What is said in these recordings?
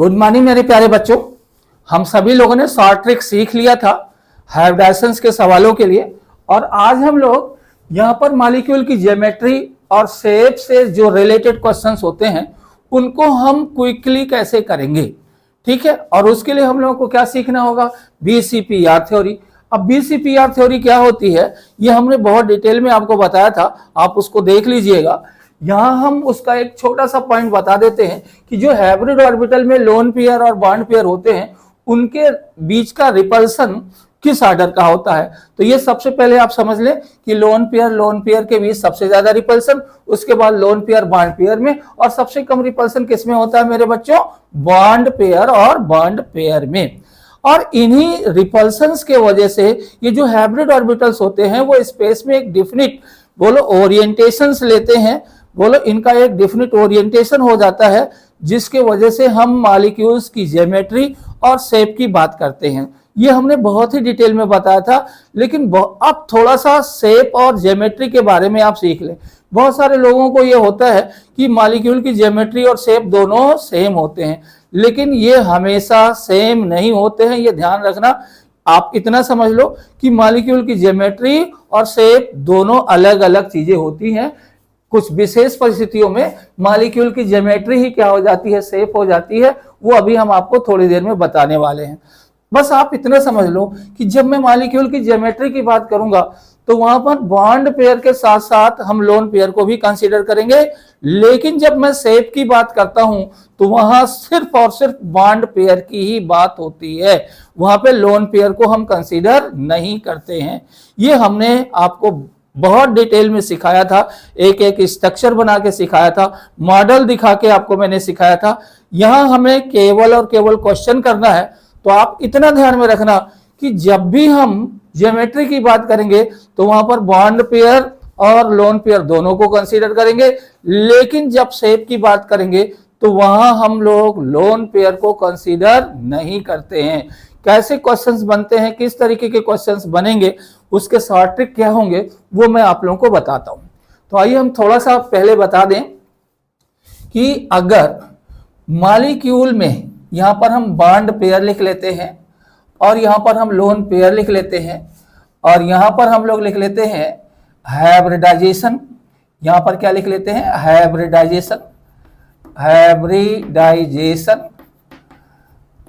Good morning मेरे प्यारे बच्चों। हम सभी लोगों ने शॉर्ट ट्रिक सीख लिया था हाइब्रिडाइजेशंस के सवालों के लिए, और आज हम लोग यहाँ पर मॉलिक्यूल की ज्योमेट्री और शेप से जो रिलेटेड क्वेश्चंस होते हैं उनको हम क्विकली कैसे करेंगे, ठीक है। और उसके लिए हम लोगों को क्या सीखना होगा, बीसीपीआर थ्योरी। अब बीसीपीआर थ्योरी क्या होती है ये हमने बहुत डिटेल में आपको बताया था, आप उसको देख लीजिएगा। यहाँ हम उसका एक छोटा सा पॉइंट बता देते हैं कि जो हाइब्रिड ऑर्बिटल में लोन पेयर और बॉन्ड पेयर होते हैं उनके बीच का रिपल्सन किस ऑर्डर का होता है। तो ये सबसे पहले आप समझ लें कि लोन पेयर के बीच सबसे ज्यादा रिपल्सन, उसके बाद लोन पेयर बॉन्ड पेयर में, और सबसे कम रिपल्सन किस में होता है मेरे बच्चों, बॉन्ड पेयर और बॉन्ड पेयर में। और इन्हीं रिपल्सन्स के वजह से ये जो हाइब्रिड ऑर्बिटल्स होते हैं वो स्पेस में एक डिफिनिट बोलो ओरिएंटेशंस लेते हैं, बोलो इनका एक डिफिनिट ओरिएंटेशन हो जाता है, जिसके वजह से हम मॉलिक्यूल्स की ज्योमेट्री और शेप की बात करते हैं। ये हमने बहुत ही डिटेल में बताया था, लेकिन अब थोड़ा सा शेप और ज्योमेट्री के बारे में आप सीख लें। बहुत सारे लोगों को ये होता है कि मॉलिक्यूल की ज्योमेट्री और शेप दोनों सेम होते हैं, लेकिन ये हमेशा सेम नहीं होते हैं, ये ध्यान रखना। आप इतना समझ लो कि मॉलिक्यूल की ज्योमेट्री और शेप दोनों अलग अलग चीजें होती हैं। कुछ विशेष परिस्थितियों में मॉलिक्यूल की ज्योमेट्री ही क्या हो जाती है, शेप हो जाती है, वो अभी हम आपको थोड़ी देर में बताने वाले हैं। बस आप इतना समझ लो कि जब मैं मॉलिक्यूल की ज्योमेट्री की बात करूंगा तो वहां पर बॉन्ड पेयर के साथ साथ हम लोन पेयर को भी कंसीडर करेंगे, लेकिन जब मैं शेप की बात करता हूं तो वहां सिर्फ और सिर्फ बॉन्ड पेयर की ही बात होती है, वहां पे लोन पेयर को हम कंसीडर नहीं करते हैं। ये हमने आपको बहुत डिटेल में सिखाया था, एक एक स्ट्रक्चर बना के सिखाया था, मॉडल दिखा के आपको मैंने सिखाया था। यहां हमें केवल और केवल क्वेश्चन करना है। तो आप इतना ध्यान में रखना कि जब भी हम ज्योमेट्री की बात करेंगे तो वहां पर बॉन्ड पेयर और लोन पेयर दोनों को कंसीडर करेंगे, लेकिन जब शेप की बात करेंगे तो वहां हम लोग लोन पेयर को कंसीडर नहीं करते हैं। कैसे क्वेश्चंस बनते हैं, किस तरीके के क्वेश्चंस बनेंगे, उसके शॉर्ट ट्रिक क्या होंगे, वो मैं आप लोगों को बताता हूं। तो आइए हम थोड़ा सा पहले बता दें कि अगर मॉलिक्यूल में यहां पर हम बॉन्ड पेयर लिख लेते हैं और यहां पर हम लोन पेयर लिख लेते हैं और यहां पर हम लोग लिख लेते हैं हाइब्रिडाइजेशन, यहां पर क्या लिख लेते हैं, हाइब्रिडाइजेशन,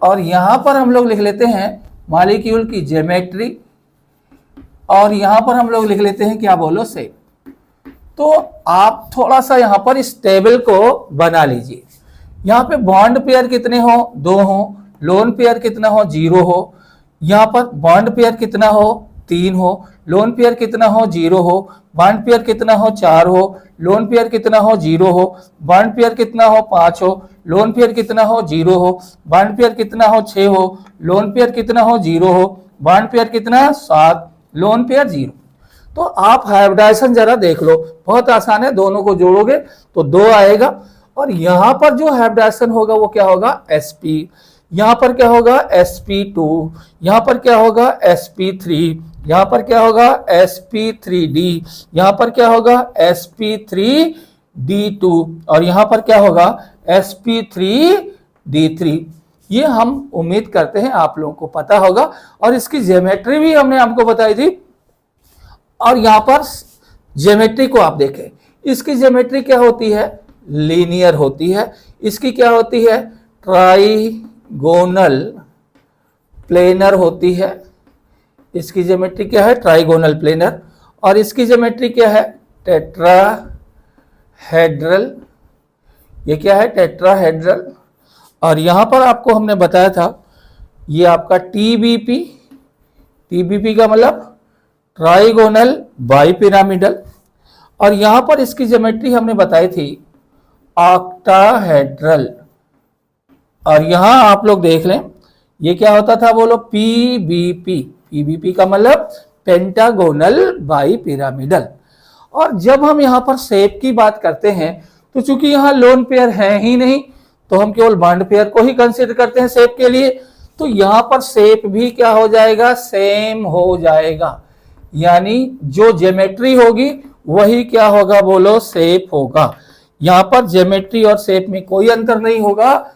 और यहां पर हम लोग लिख लेते हैं मॉलिक्यूल की ज्योमेट्री, और यहां पर हम लोग लिख लेते हैं क्या बोलो, शेप। तो आप थोड़ा सा यहां पर इस टेबल को बना लीजिए। यहां पे बॉन्ड पेयर कितने हो, 2 हो, लोन पेयर कितना हो, 0 हो, यहां पर बॉन्ड पेयर कितना हो, 3 हो, लोन पेयर कितना हो, 0 हो, बॉन्ड पेयर कितना हो, 4 हो, लोन पेयर कितना हो, 0 हो, बॉन्ड पेयर कितना हो, 5 हो, लोन पेयर कितना हो, 0 हो, बॉन्ड पेयर कितना हो, 6 हो, लोन पेयर कितना हो, 0 हो, बॉन्ड पेयर कितना, 7, लोन पेयर 0। तो आप हाइब्रिडाइजेशन जरा देख लो, बहुत आसान है, दोनों को जोड़ोगे तो 2 आएगा, और यहां पर जो हाइब्रिडाइजेशन होगा वो क्या होगा, sp, यहां पर क्या होगा, sp2, यहां पर क्या होगा, sp3, यहां पर क्या होगा, sp3d, यहां पर क्या होगा, sp3d2, और यहां पर क्या होगा, sp3d3। ये हम उम्मीद करते हैं आप लोगों को पता होगा, और इसकी ज्योमेट्री भी हमने आपको बताई थी। और यहां पर ज्योमेट्री को आप देखें, इसकी ज्योमेट्री क्या होती है, लीनियर होती है। इसकी क्या होती है, ट्राइगोनल प्लेनर होती है। इसकी ज्योमेट्री क्या है, ट्राइगोनल प्लेनर। और इसकी ज्योमेट्री क्या है, टेट्राहेड्रल। ये क्या है, टेट्राहेड्रल। और यहां पर आपको हमने बताया था ये आपका टीबीपी, टीबीपी का मतलब ट्राइगोनल बाइपिरामिडल। और यहां पर इसकी ज्योमेट्री हमने बताई थी ऑक्टाहेड्रल। और यहां आप लोग देख लें ये क्या होता था, बोलो, पीबीपी, पीबीपी का मतलब पेंटागोनल बाइपिरामिडल। और जब हम यहां पर शेप की बात करते हैं तो चूंकि यहां लोन पेयर है ही नहीं तो हम केवल बॉन्ड पेयर को ही कंसीडर करते हैं शेप के लिए, तो यहां पर शेप भी क्या हो जाएगा, सेम हो जाएगा। यानी जो ज्योमेट्री होगी वही क्या होगा, बोलो, शेप होगा। यहां पर ज्योमेट्री और शेप में कोई अंतर नहीं होगा।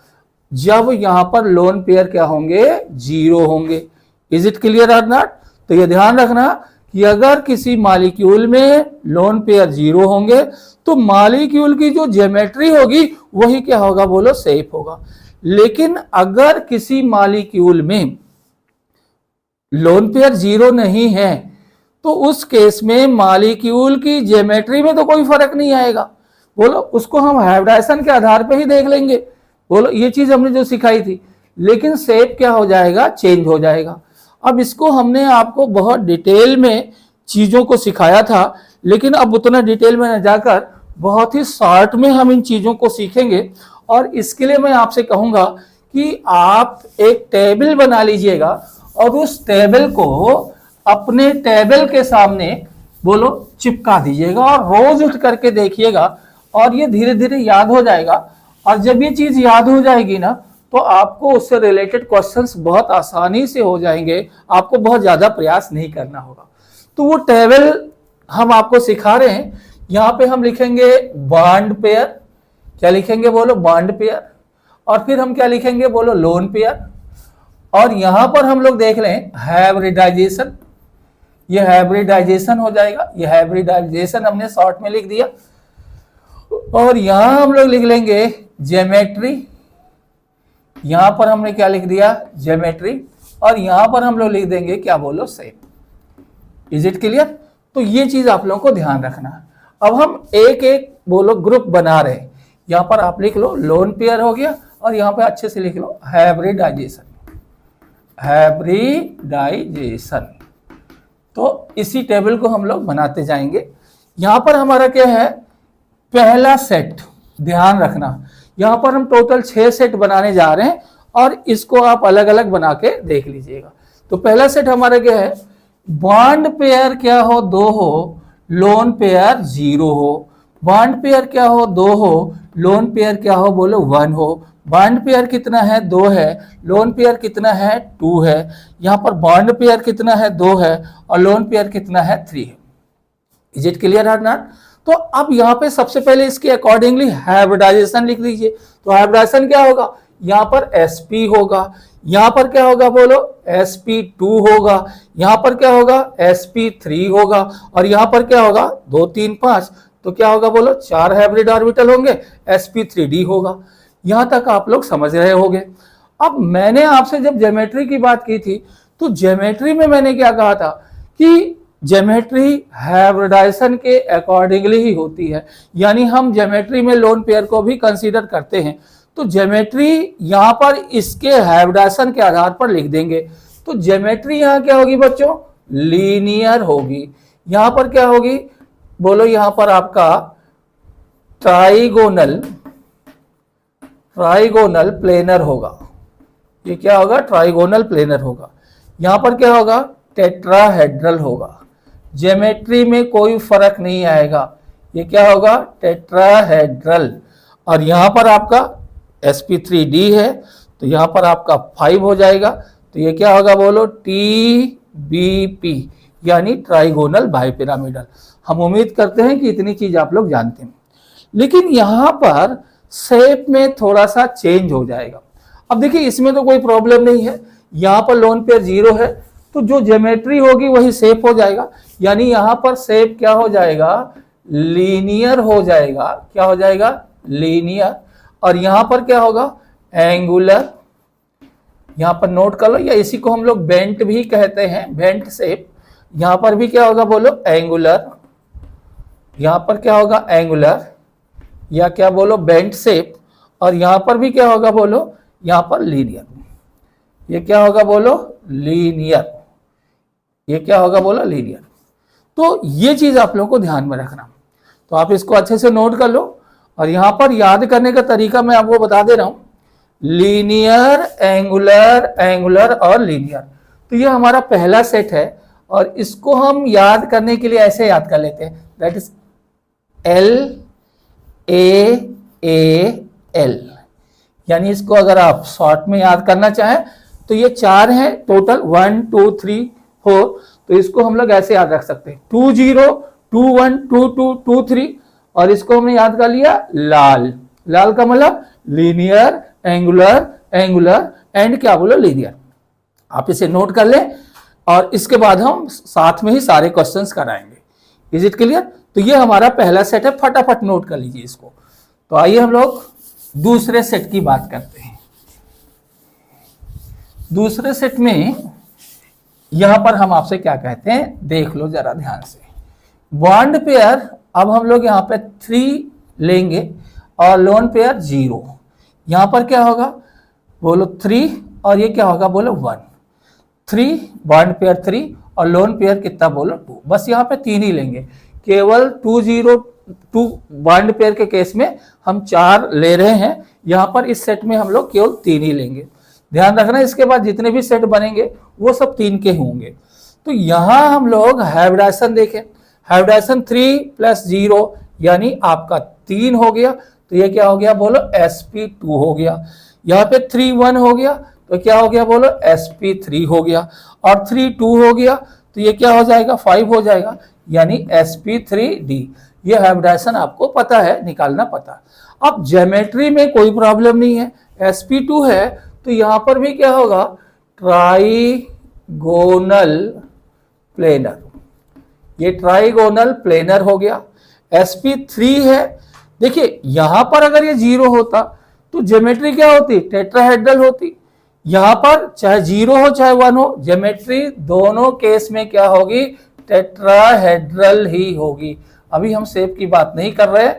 जब यहां पर लोन पेयर क्या होंगे, जीरो होंगे। इज इट क्लियर और नॉट? तो ये ध्यान रखना कि अगर किसी मॉलिक्यूल में लोन पेयर जीरो होंगे तो मॉलिक्यूल की जो ज्योमेट्री होगी वही क्या होगा, बोलो सेफ होगा। लेकिन अगर किसी मॉलिक्यूल में लोन पेयर जीरो नहीं है तो उस केस में मॉलिक्यूल की ज्योमेट्री में तो कोई फर्क नहीं आएगा। बोलो उसको हम हाइब्रिडाइजेशन के आधार पे ही देख लेंगे। बोलो ये चीज हमने जो सिखाई थी, लेकिन शेप क्या हो जाएगा, चेंज हो जाएगा। अब इसको हमने आपको बहुत डिटेल में चीजों को सिखाया था, लेकिन अब उतना डिटेल में न जाकर बहुत ही शॉर्ट में हम इन चीजों को सीखेंगे। और इसके लिए मैं आपसे कहूंगा कि आप एक टेबल बना लीजिएगा और उस टेबल को अपने टेबल के सामने बोलो चिपका दीजिएगा और रोज उठ करके देखिएगा और ये धीरे धीरे याद हो जाएगा। और जब ये चीज याद हो जाएगी ना तो आपको उससे रिलेटेड क्वेश्चंस बहुत आसानी से हो जाएंगे, आपको बहुत ज्यादा प्रयास नहीं करना होगा। तो वो टेबल हम आपको सिखा रहे हैं। यहाँ पे हम लिखेंगे बॉन्ड पेयर, क्या लिखेंगे बोलो, बॉन्ड पेयर। और फिर हम क्या लिखेंगे बोलो, लोन पेयर। और यहां पर हम लोग देख लें हाइब्रिडाइजेशन, ये हाइब्रिडाइजेशन हो जाएगा, ये हाइब्रिडाइजेशन हमने शॉर्ट में लिख दिया। और यहां हम लोग लिख लेंगे ज्योमेट्री, यहां पर हमने क्या लिख दिया, ज्योमेट्री। और यहां पर हम लोग लिख देंगे क्या बोलो, शेप। Is it clear? तो ये चीज आप लोगों को ध्यान रखना है। अब हम एक एक बोलो ग्रुप बना रहे हैं। यहां पर आप लिख लो लोन पेयर हो गया और यहां पे अच्छे से लिख लो हाइब्रिडाइजेशन, हाइब्रिडाइजेशन। तो इसी टेबल को हम लोग बनाते जाएंगे। यहां पर हमारा क्या है, पहला सेट, ध्यान रखना यहां पर हम टोटल 6 सेट बनाने जा रहे हैं और इसको आप अलग अलग बना के देख लीजिएगा। तो पहला सेट हमारा क्या है, बॉन्ड पेयर क्या हो, 2 हो, लोन पेयर 0 हो। बॉन्ड पेयर क्या हो, 2 हो, लोन पेयर क्या हो बोलो 1 हो। बॉन्ड पेयर कितना है, 2 है। लोन पेयर कितना है, 2 है। यहां पर बॉन्ड पेयर कितना है, 2 है और लोन पेयर कितना है, 3 है। इज इट क्लियर और नॉट? तो अब यहाँ पे सबसे पहले इसके अकॉर्डिंगली हाइब्रिडाइजेशन लिख लीजिए। तो हाइब्रिडाइजेशन क्या होगा, यहाँ पर sp होगा, यहाँ पर क्या होगा बोलो sp2 होगा, यहाँ पर क्या होगा sp3 होगा और यहाँ पर क्या होगा 2 3 5, तो क्या होगा बोलो 4 हाइब्रिड ऑर्बिटल होंगे, sp3d होगा। यहाँ तक आप लोग समझ रहे होंगे। अब मैंने आपसे जब ज्योमेट्री की बात की थी तो ज्योमेट्री में मैंने क्या कहा था कि ज्योमेट्री हाइब्रिडाइजेशन के अकॉर्डिंगली ही होती है, यानी हम ज्योमेट्री में लोन पेयर को भी कंसीडर करते हैं। तो ज्योमेट्री यहाँ पर इसके हाइब्रिडाइजेशन के आधार पर लिख देंगे। तो ज्योमेट्री यहाँ क्या होगी बच्चों, लीनियर होगी। यहाँ पर क्या होगी बोलो, यहाँ पर आपका ट्राइगोनल प्लेनर होगा। ये क्या होगा, ट्राइगोनल प्लेनर होगा। यहाँ पर क्या होगा, टेट्राहेड्रल होगा। ज्योमेट्री में कोई फर्क नहीं आएगा, ये क्या होगा टेट्राहेड्रल। और यहां पर आपका sp3d है तो यहां पर आपका 5 हो जाएगा। तो ये क्या होगा बोलो tbp, यानी ट्राइगोनल बाइपिरामिडल। हम उम्मीद करते हैं कि इतनी चीज आप लोग जानते हैं। लेकिन यहां पर शेप में थोड़ा सा चेंज हो जाएगा। अब देखिए इसमें तो कोई प्रॉब्लम नहीं है, यहां पर लोन पेयर 0 है तो जो ज्योमेट्री होगी वही शेप हो जाएगा, यानी यहां पर शेप क्या हो जाएगा, लीनियर हो जाएगा। क्या हो जाएगा, लीनियर। और यहां पर क्या होगा, एंगुलर। यहां पर नोट कर लो, या इसी को हम लोग बेंट भी कहते हैं, बेंट शेप। यहां पर भी क्या होगा बोलो एंगुलर, यहां पर क्या होगा एंगुलर या क्या बोलो बेंट शेप। और यहां पर भी क्या होगा बोलो, यहां पर लीनियर। ये क्या होगा बोलो लीनियर, ये क्या होगा बोलो लीनियर। तो ये चीज आप लोगों को ध्यान में रखना। तो आप इसको अच्छे से नोट कर लो। और यहां पर याद करने का तरीका मैं आपको बता दे रहा हूं, लीनियर, एंगुलर, एंगुलर और लीनियर। तो ये हमारा पहला सेट है और इसको हम याद करने के लिए ऐसे याद कर लेते हैं, दैट इज LAAL। यानी इसको अगर आप शॉर्ट में याद करना चाहें तो ये 4 हैं टोटल, 1 2 3 4। तो इसको हम लोग ऐसे याद रख सकते हैं 2 0 2 1 2 2 2 3। और इसको हमने याद कर लिया लाल, लाल का मतलब लीनियर, एंगुलर, एंगुलर एंड क्या बोलो लीनियर। आप इसे नोट कर लें और इसके बाद हम साथ में ही सारे क्वेश्चंस कराएंगे। Is it clear? तो ये हमारा पहला सेट है, फटाफट नोट कर लीजिए इसको। तो आइए हम लोग दूसरे सेट की बात करते हैं। दूसरे सेट में यहां पर हम आपसे क्या कहते हैं, देख लो जरा ध्यान से। बॉन्ड पेयर अब हम लोग यहां पे 3 लेंगे और लोन पेयर 0। यहां पर क्या होगा बोलो 3 और ये क्या होगा बोलो 1। 3 बॉन्ड पेयर 3 और लोन पेयर कितना बोलो 2। बस यहाँ पे 3 ही लेंगे, केवल 2 बॉन्ड पेयर के केस में हम 4 ले रहे हैं। यहाँ पर इस सेट में हम लोग केवल 3 ही लेंगे। ध्यान रखना इसके बाद जितने भी सेट बनेंगे वो सब 3 के होंगे। तो यहाँ हम लोग हाइब्रिडाइजेशन देखें, हाइब्रिडाइजेशन 3 + 0 यानी आपका 3 हो गया। तो ये क्या हो गया बोलो sp2 हो गया। यहाँ पे 3 1 हो गया तो क्या हो गया बोलो sp3 हो गया, और 3 2 हो गया तो ये क्या हो जाएगा 5 हो जाएगा, यानी sp3d। ये हाइब्रिडाइजेशन आपको पता है, निकालना पता। अब ज्योमेट्री में कोई प्रॉब्लम नहीं है, sp2 है तो यहां पर भी क्या होगा ट्राइगोनल प्लेनर। ये ट्राइगोनल प्लेनर हो गया। sp3 है, देखिए यहां पर अगर ये 0 होता तो ज्योमेट्री क्या होती टेट्राहेड्रल होती। यहां पर चाहे 0 हो चाहे 1 हो, ज्योमेट्री दोनों केस में क्या होगी टेट्राहेड्रल ही होगी। अभी हम शेप की बात नहीं कर रहे,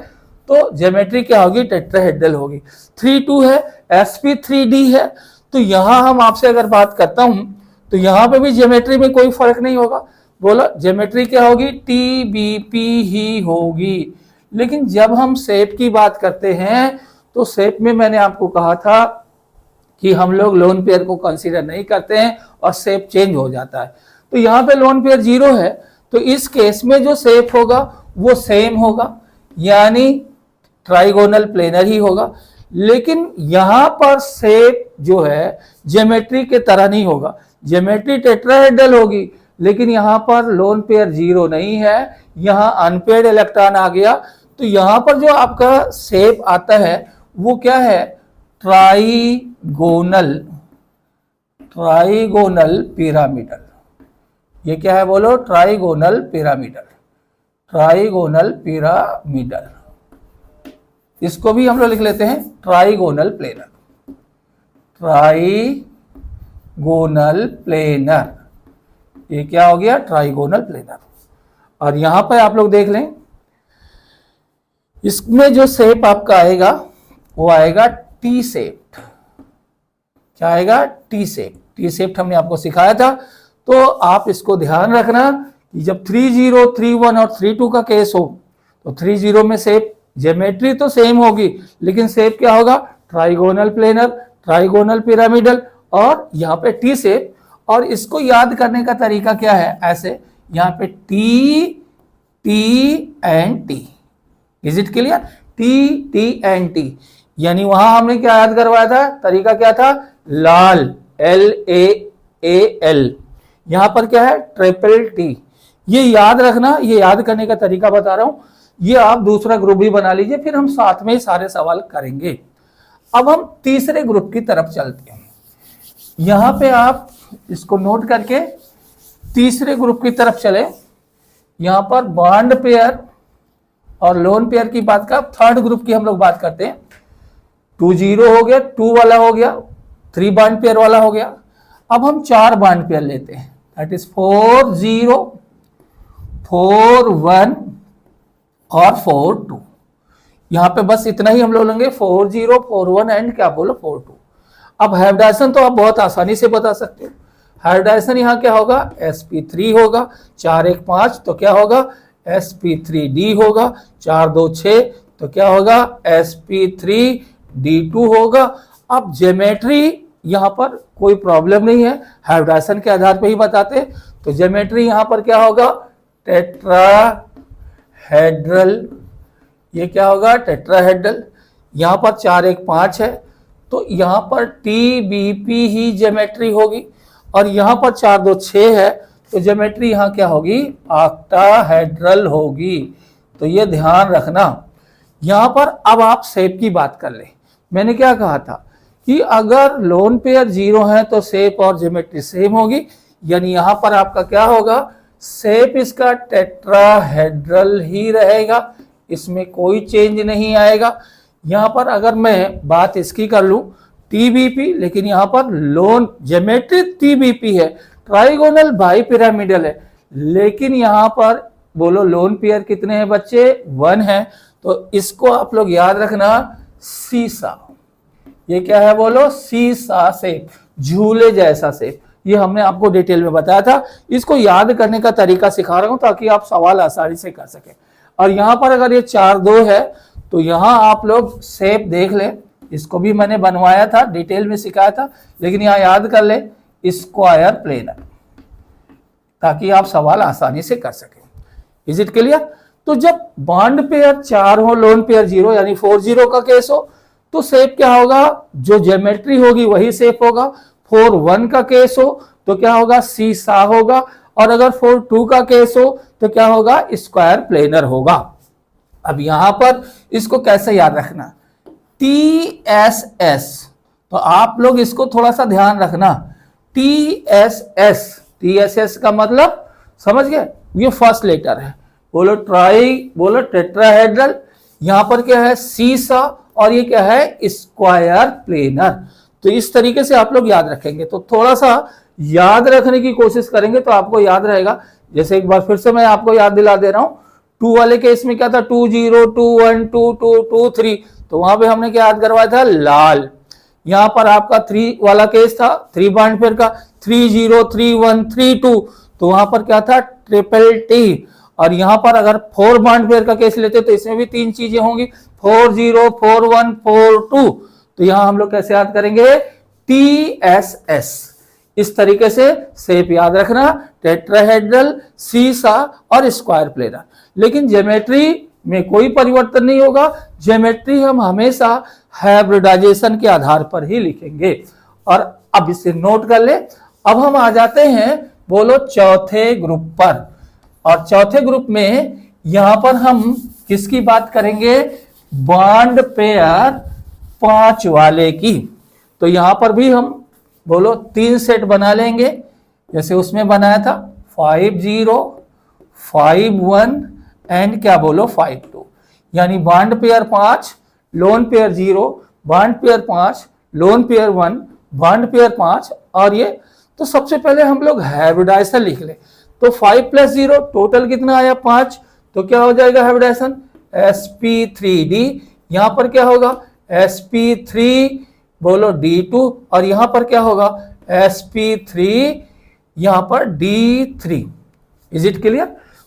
तो ज्योमेट्री क्या होगी टेट्राहेड्रल होगी। 3 2 है, sp3d है। तो यहां हम आपसे अगर बात करता हूं तो यहां पे भी ज्योमेट्री में कोई फर्क नहीं होगा। बोलो ज्योमेट्री क्या होगी tbp ही होगी। लेकिन जब हम शेप की बात करते हैं तो शेप में मैंने आपको कहा था कि हम लोग लोन पेयर को कंसीडर नहीं करते हैं और शेप चेंज हो जाता है। तो यहाँ पे लोन पेयर 0 है तो इस केस में जो शेप होगा वो सेम होगा, यानी ट्राइगोनल प्लेनर ही होगा। लेकिन यहाँ पर शेप जो है ज्योमेट्री के तरह नहीं होगा, ज्योमेट्री टेट्राहेड्रल होगी। लेकिन यहाँ पर लोन पेयर 0 नहीं है, यहाँ अनपेयर्ड इलेक्ट्रॉन आ गया। तो यहाँ पर जो आपका शेप आता है वो क्या है ट्राइगोनल पिरामिडल। ये क्या है बोलो ट्राइगोनल पिरामिडल, ट्राइगोनल पिरामिडल। इसको भी हम लोग लिख लेते हैं ट्राइगोनल प्लेनर, ट्राइगोनल प्लेनर। ये क्या हो गया ट्राइगोनल प्लेनर। और यहां पर आप लोग देख लें इसमें जो शेप आपका आएगा वो आएगा टी शेप्ड। क्या आएगा टी शेप। टी शेप्ड हमने आपको सिखाया था। तो आप इसको ध्यान रखना कि जब 3 0 3 1 और 3 2 का केस हो तो 3 0 में शेप ज्योमेट्री तो सेम होगी लेकिन शेप क्या होगा ट्राइगोनल प्लेनर, ट्राइगोनल पिरामिडल और यहाँ पे टी शेप। और इसको याद करने का तरीका क्या है, ऐसे यहाँ पे T T and T. Is it clear? T T and T, यानी वहां हमने क्या याद करवाया था, तरीका क्या था लाल LAAL। यहां पर क्या है ट्रिपल टी। ये याद रखना, ये याद करने का तरीका बता रहा हूं। ये आप दूसरा ग्रुप भी बना लीजिए, फिर हम साथ में ही सारे सवाल करेंगे। अब हम तीसरे ग्रुप की तरफ चलते हैं। यहां पे आप इसको नोट करके तीसरे ग्रुप की तरफ चले। यहां पर बॉन्ड पेयर और लोन पेयर की बात का, थर्ड ग्रुप की हम लोग बात करते हैं। 2 0 हो गया, 2 वाला हो गया, 3 बॉन्ड पेयर वाला हो गया। अब हम 4 बॉन्ड पेयर लेते हैं, दैट इज 4 0 4 1 और 4 2। यहां पे बस इतना ही हम लोग लेंगे, 4 0 4 1 एंड क्या बोलो 4 2। अब हाइब्रिडाइजेशन तो आप बहुत आसानी से बता सकते हो। हाइब्रिडाइजेशन यहाँ क्या होगा sp3 होगा, 4 1 5 तो क्या होगा sp3d होगा, 4 2 6 तो क्या होगा sp3d2 होगा। अब ज्योमेट्री यहाँ पर कोई प्रॉब्लम नहीं है, हाइब्रिडाइजेशन के आधार पर ही बताते। तो ज्योमेट्री यहाँ पर क्या होगा टेट्राहेड्रल। ये क्या होगा टेट्राहेड्रल। यहाँ पर 4 1 5 है तो यहाँ पर TBP ही ज्योमेट्री होगी। और यहाँ पर 4 2 6 है तो ज्योमेट्री यहाँ क्या होगी ऑक्टाहेड्रल होगी। तो ये ध्यान रखना। यहाँ पर अब आप शेप की बात कर ले। मैंने क्या कहा था कि अगर लोन पेयर जीरो है तो शेप और ज्योमेट्री सेम होगी, यानी यहां पर आपका क्या होगा, शेप इसका टेट्राहेड्रल ही रहेगा, इसमें कोई चेंज नहीं आएगा। यहां पर अगर मैं बात इसकी कर लूं टीबीपी, लेकिन यहां पर लोन ज्योमेट्री टीबीपी है, ट्राइगोनल बाई पिरामिडल है, लेकिन यहां पर बोलो लोन पेयर कितने हैं बच्चे, 1 है। तो इसको आप लोग याद रखना सीसा, ये क्या है बोलो, सीसा शेप, झूले जैसा शेप। ये हमने आपको डिटेल में बताया था, इसको याद करने का तरीका सिखा रहा हूं ताकि आप सवाल आसानी से कर सकें। और यहां पर अगर ये 4-2 है तो यहां आप लोग शेप देख लें, इसको भी मैंने बनवाया था, डिटेल में सिखाया था, लेकिन यहां याद कर ले स्क्वायर प्लेनर, ताकि आप सवाल आसानी से कर सकें। Is it clear? तो जब बॉन्ड पेयर 4 हो, लोन पेयर 0 यानी 4-0 का केस हो, तो शेप क्या होगा, जो ज्योमेट्री होगी वही शेप होगा। 4-1 का केस हो तो क्या होगा, सीसा होगा। और अगर 4-2 का केस हो तो क्या होगा, स्क्वायर प्लेनर होगा। अब यहां पर इसको कैसे याद रखना, TSS, तो आप लोग इसको थोड़ा सा ध्यान रखना। TSS का मतलब समझ गए, ये फर्स्ट लेटर है, बोलो बोलो टेट्राहेड्रल, यहां पर क्या है सीसा, और ये क्या है स्क्वायर प्लेनर। तो इस तरीके से आप लोग याद रखेंगे, तो थोड़ा सा याद रखने की कोशिश करेंगे तो आपको याद रहेगा। जैसे एक बार फिर से मैं आपको याद दिला दे रहा हूं, 2 वाले केस में क्या था, 2-0, 2-1, 2-2, 2-3, तो वहां पे हमने क्या याद करवाया था, लाल। यहां पर आपका 3 वाला केस था, 3 बॉन्ड पेयर का, 3-0, 3-1, 3-2, तो वहां पर क्या था, ट्रिपल टी। और यहां पर अगर 4 बॉन्ड पेयर का केस लेते तो इसमें भी 3 चीजें होंगी, 4-0, 4-1, 4-2, तो यहां हम लोग कैसे याद करेंगे, TSS। इस तरीके से शेप याद रखना, टेट्राहेड्रल, सीसा और स्क्वायर प्लेनर। लेकिन ज्योमेट्री में कोई परिवर्तन नहीं होगा, ज्योमेट्री हम हमेशा हाइब्रिडाइजेशन के आधार पर ही लिखेंगे। और अब इसे नोट कर ले। अब हम आ जाते हैं बोलो चौथे ग्रुप पर, और चौथे ग्रुप में यहां पर हम किसकी बात करेंगे, बॉन्ड पेयर 5 वाले की। तो यहां पर भी हम बोलो 3 सेट बना लेंगे, जैसे उसमें बनाया था 5-0, 5-1 एंड क्या बोलो 5-2, यानी bond pair 5, lone pair 0, bond pair 5, lone pair 1, bond pair 5, और ये। तो सबसे पहले हम लोग हाइब्रिडाइजेशन लिख ले, तो 5 + 0 टोटल कितना आया, 5, तो क्या हो जाएगा हाइब्रिडाइजेशन, sp3d। यहां पर क्या होगा, sp3 बोलो d2, और यहां पर क्या होगा, sp3 यहां पर d3। Is it clear?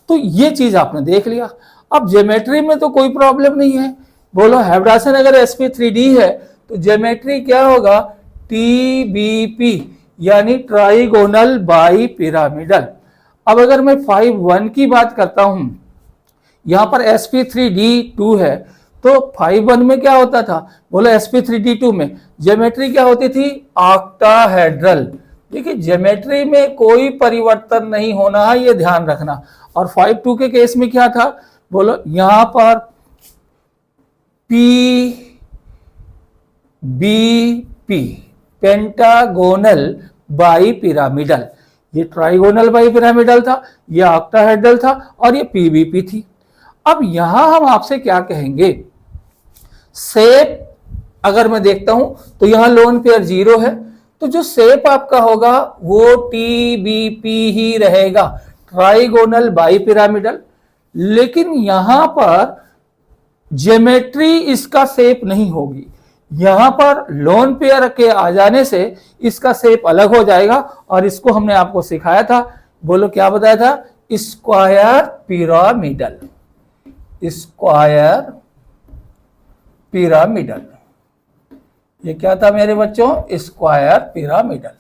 तो ये चीज आपने देख लिया। अब ज्योमेट्री में तो कोई प्रॉब्लम नहीं है, बोलो हाइब्रिडाइजेशन अगर sp3d है तो ज्योमेट्री क्या होगा, tbp, यानी ट्राइगोनल बाई पिरामिडल। अब अगर मैं 5-1 की बात करता हूं, यहां पर sp3d2 है, तो 5-1 में क्या होता था, बोलो sp3d2 में ज्योमेट्री क्या होती थी, ऑक्टाहेड्रल। देखिए ज्योमेट्री में कोई परिवर्तन नहीं होना है, ये ध्यान रखना। और 5-2 के केस में क्या था, बोलो यहां पर PBP, पेंटागोनल बाई पिरामिडल, ये ट्राइगोनल बाई पिरामिडल था, ये ऑक्टाहेड्रल था, और ये PBP थी। अब यहां हम आपसे क्या कहेंगे, शेप अगर मैं देखता हूं तो यहां लोन पेयर 0 है, तो जो शेप आपका होगा वो TBP ही रहेगा, ट्राइगोनल बाई पिरामिडल। लेकिन यहां पर ज्योमेट्री इसका शेप नहीं होगी, यहां पर लोन पेयर के आ जाने से इसका शेप अलग हो जाएगा, और इसको हमने आपको सिखाया था, बोलो क्या बताया था, स्क्वायर पिरामिडल, स्क्वायर पिरामिडल। ये क्या था मेरे बच्चों, square pyramidal.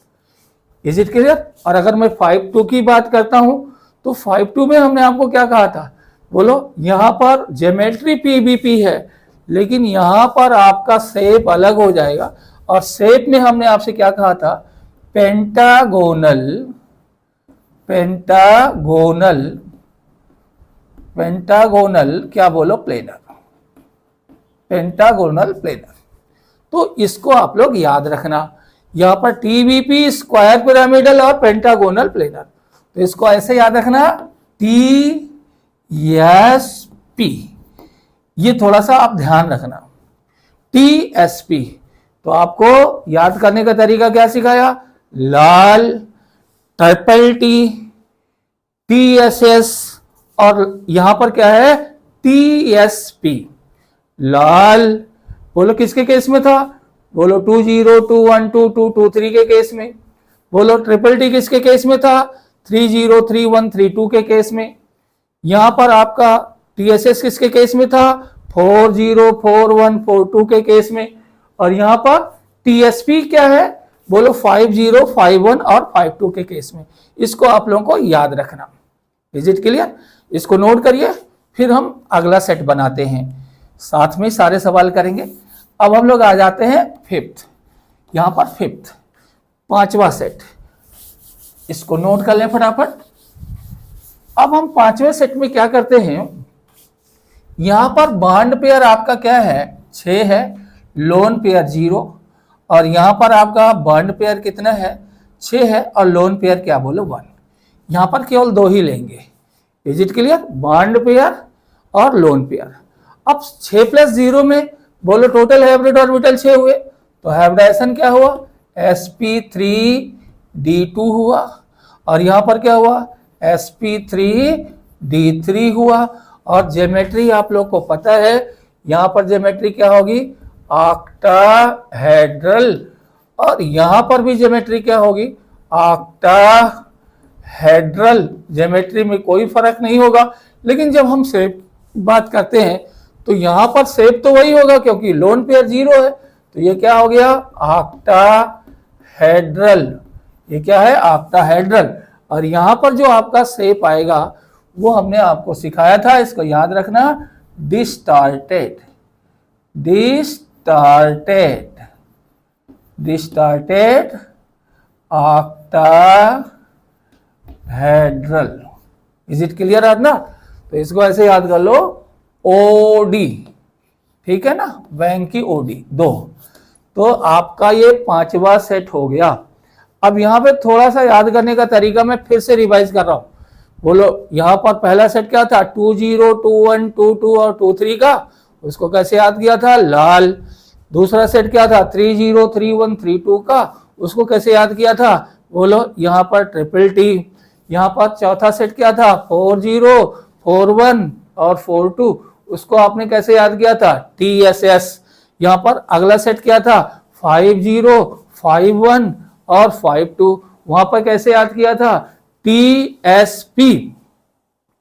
Is it clear? और अगर मैं 5-2 की बात करता हूं तो 5-2 में हमने आपको क्या कहा था, बोलो यहां पर ज्योमेट्री PBP है, लेकिन यहां पर आपका शेप अलग हो जाएगा, और शेप में हमने आपसे क्या कहा था, पेंटागोनल, पेंटागोनल, पेंटागोनल क्या बोलो प्लेनर, पेंटागोनल प्लेनर। तो इसको आप लोग याद रखना। यहाँ पर टीबीपी स्क्वायर पिरामिडल और पेंटागोनल प्लेनर, तो इसको ऐसे याद रखना टीएसपी। ये थोड़ा सा आप ध्यान रखना टीएसपी। तो आपको याद करने का तरीका क्या सिखाया? लाल, ट्रिपल टी, टीएसएस और यहां पर क्या है टीएसपी। लाल बोलो किसके केस में था? बोलो 20, 21, 22, 23 के केस में। बोलो ट्रिपल टी किसके केस में था? 30, 31, 32 के केस में। यहां पर आपका टीएसएस किसके केस में था? 40, 41, 42 के केस में। और यहां पर टीएसपी क्या है? बोलो 50, 51 और 52 के केस में। इसको आप लोगों को याद रखना। Is it clear? इसको नोट करिए, फिर हम अगला सेट बनाते हैं, साथ में सारे सवाल करेंगे। अब हम लोग आ जाते हैं फिफ्थ। यहां पर फिफ्थ, पांचवा सेट, इसको नोट कर लें फटाफट। अब हम पांचवें सेट में क्या करते हैं, यहां पर बॉन्ड पेयर आपका क्या है? 6 है, लोन पेयर 0, और यहां पर आपका बॉन्ड पेयर कितना है? 6 है, और लोन पेयर क्या बोलो 1। यहां पर केवल 2 ही लेंगे। Is it clear? Bond pair और लोन पेयर। अब 6 + 0 में बोलो टोटल हाइब्रिड ऑर्बिटल 6 हुए, तो हाइब्रिडाइजेशन क्या हुआ? sp3d2 हुआ, और यहां पर क्या हुआ? sp3d3 हुआ। और ज्योमेट्री आप लोग को पता है, यहां पर ज्योमेट्री क्या होगी? ऑक्टाहेड्रल, और यहां पर भी ज्योमेट्री क्या होगी? ऑक्टाहेड्रल। ज्योमेट्री में कोई फर्क नहीं होगा, लेकिन जब हम शेप बात करते हैं तो यहां पर शेप तो वही होगा, क्योंकि लोन पेयर 0 है, तो ये क्या हो गया? ऑक्टाहेड्रल। ये क्या है? ऑक्टाहेड्रल। और यहां पर जो आपका शेप आएगा वो हमने आपको सिखाया था, इसको याद रखना, distorted. Distorted, distorted octahedral. Is it clear आदना? तो इसको ऐसे याद कर लो, ओडी, ठीक है ना, बैंक की ओडी 2। तो आपका ये पांचवा सेट हो गया। अब यहां पे थोड़ा सा याद करने का तरीका मैं फिर से रिवाइज कर रहा हूं। बोलो यहां पर पहला सेट क्या था? 20, 21, 22 और 23 का, उसको कैसे याद किया था? लाल। दूसरा सेट क्या था? 30, 31, 32 का, उसको कैसे याद किया था? बोलो यहां पर ट्रिपल टी। यहां पर चौथा सेट क्या था? 40, 41 और 42, उसको आपने कैसे याद किया था? टीएसएस। यहां पर अगला सेट क्या था? 50, 51 और 52, वहां पर कैसे याद किया था? टीएसपी।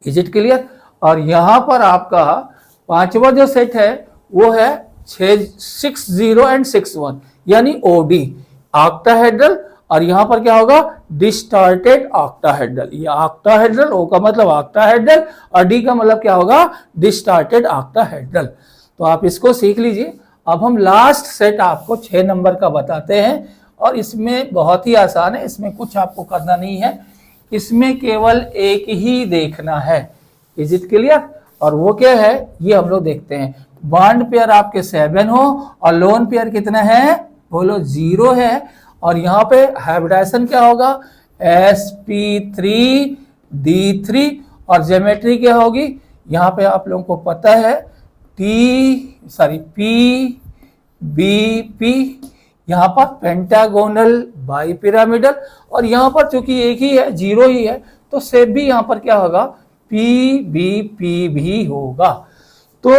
Is it clear? और यहां पर आपका पांचवा जो सेट है वो है 60 एंड 61, यानी ओडी, ऑक्टाहेड्रल। और यहां पर क्या होगा? डिस्टार्टेड ऑक्टाहेड्रल। ये ऑक्टाहेड्रल, ओ का मतलब ऑक्टाहेड्रल और डी का मतलब क्या होगा? डिस्टार्टेड ऑक्टाहेड्रल। तो आप इसको सीख लीजिए। अब हम लास्ट सेट आपको 6 नंबर का बताते हैं, और इसमें बहुत ही आसान है, इसमें कुछ आपको करना नहीं है, इसमें केवल एक ही देखना है। Is it clear? और वो क्या है ये हम लोग देखते हैं। बॉन्ड पेयर आपके 7 हो और लोन पेयर कितना है? बोलो 0 है। और यहाँ पे हाइब्रिडाइजेशन क्या होगा? sp3d3, और ज्योमेट्री क्या होगी? यहाँ पे आप लोगों को पता है pbp। यहाँ पर पेंटागोनल बाइपिरामिडल, और यहाँ पर चूंकि एक ही है, 0 ही है, तो शेप भी यहाँ पर क्या होगा? पीबीपी भी होगा। तो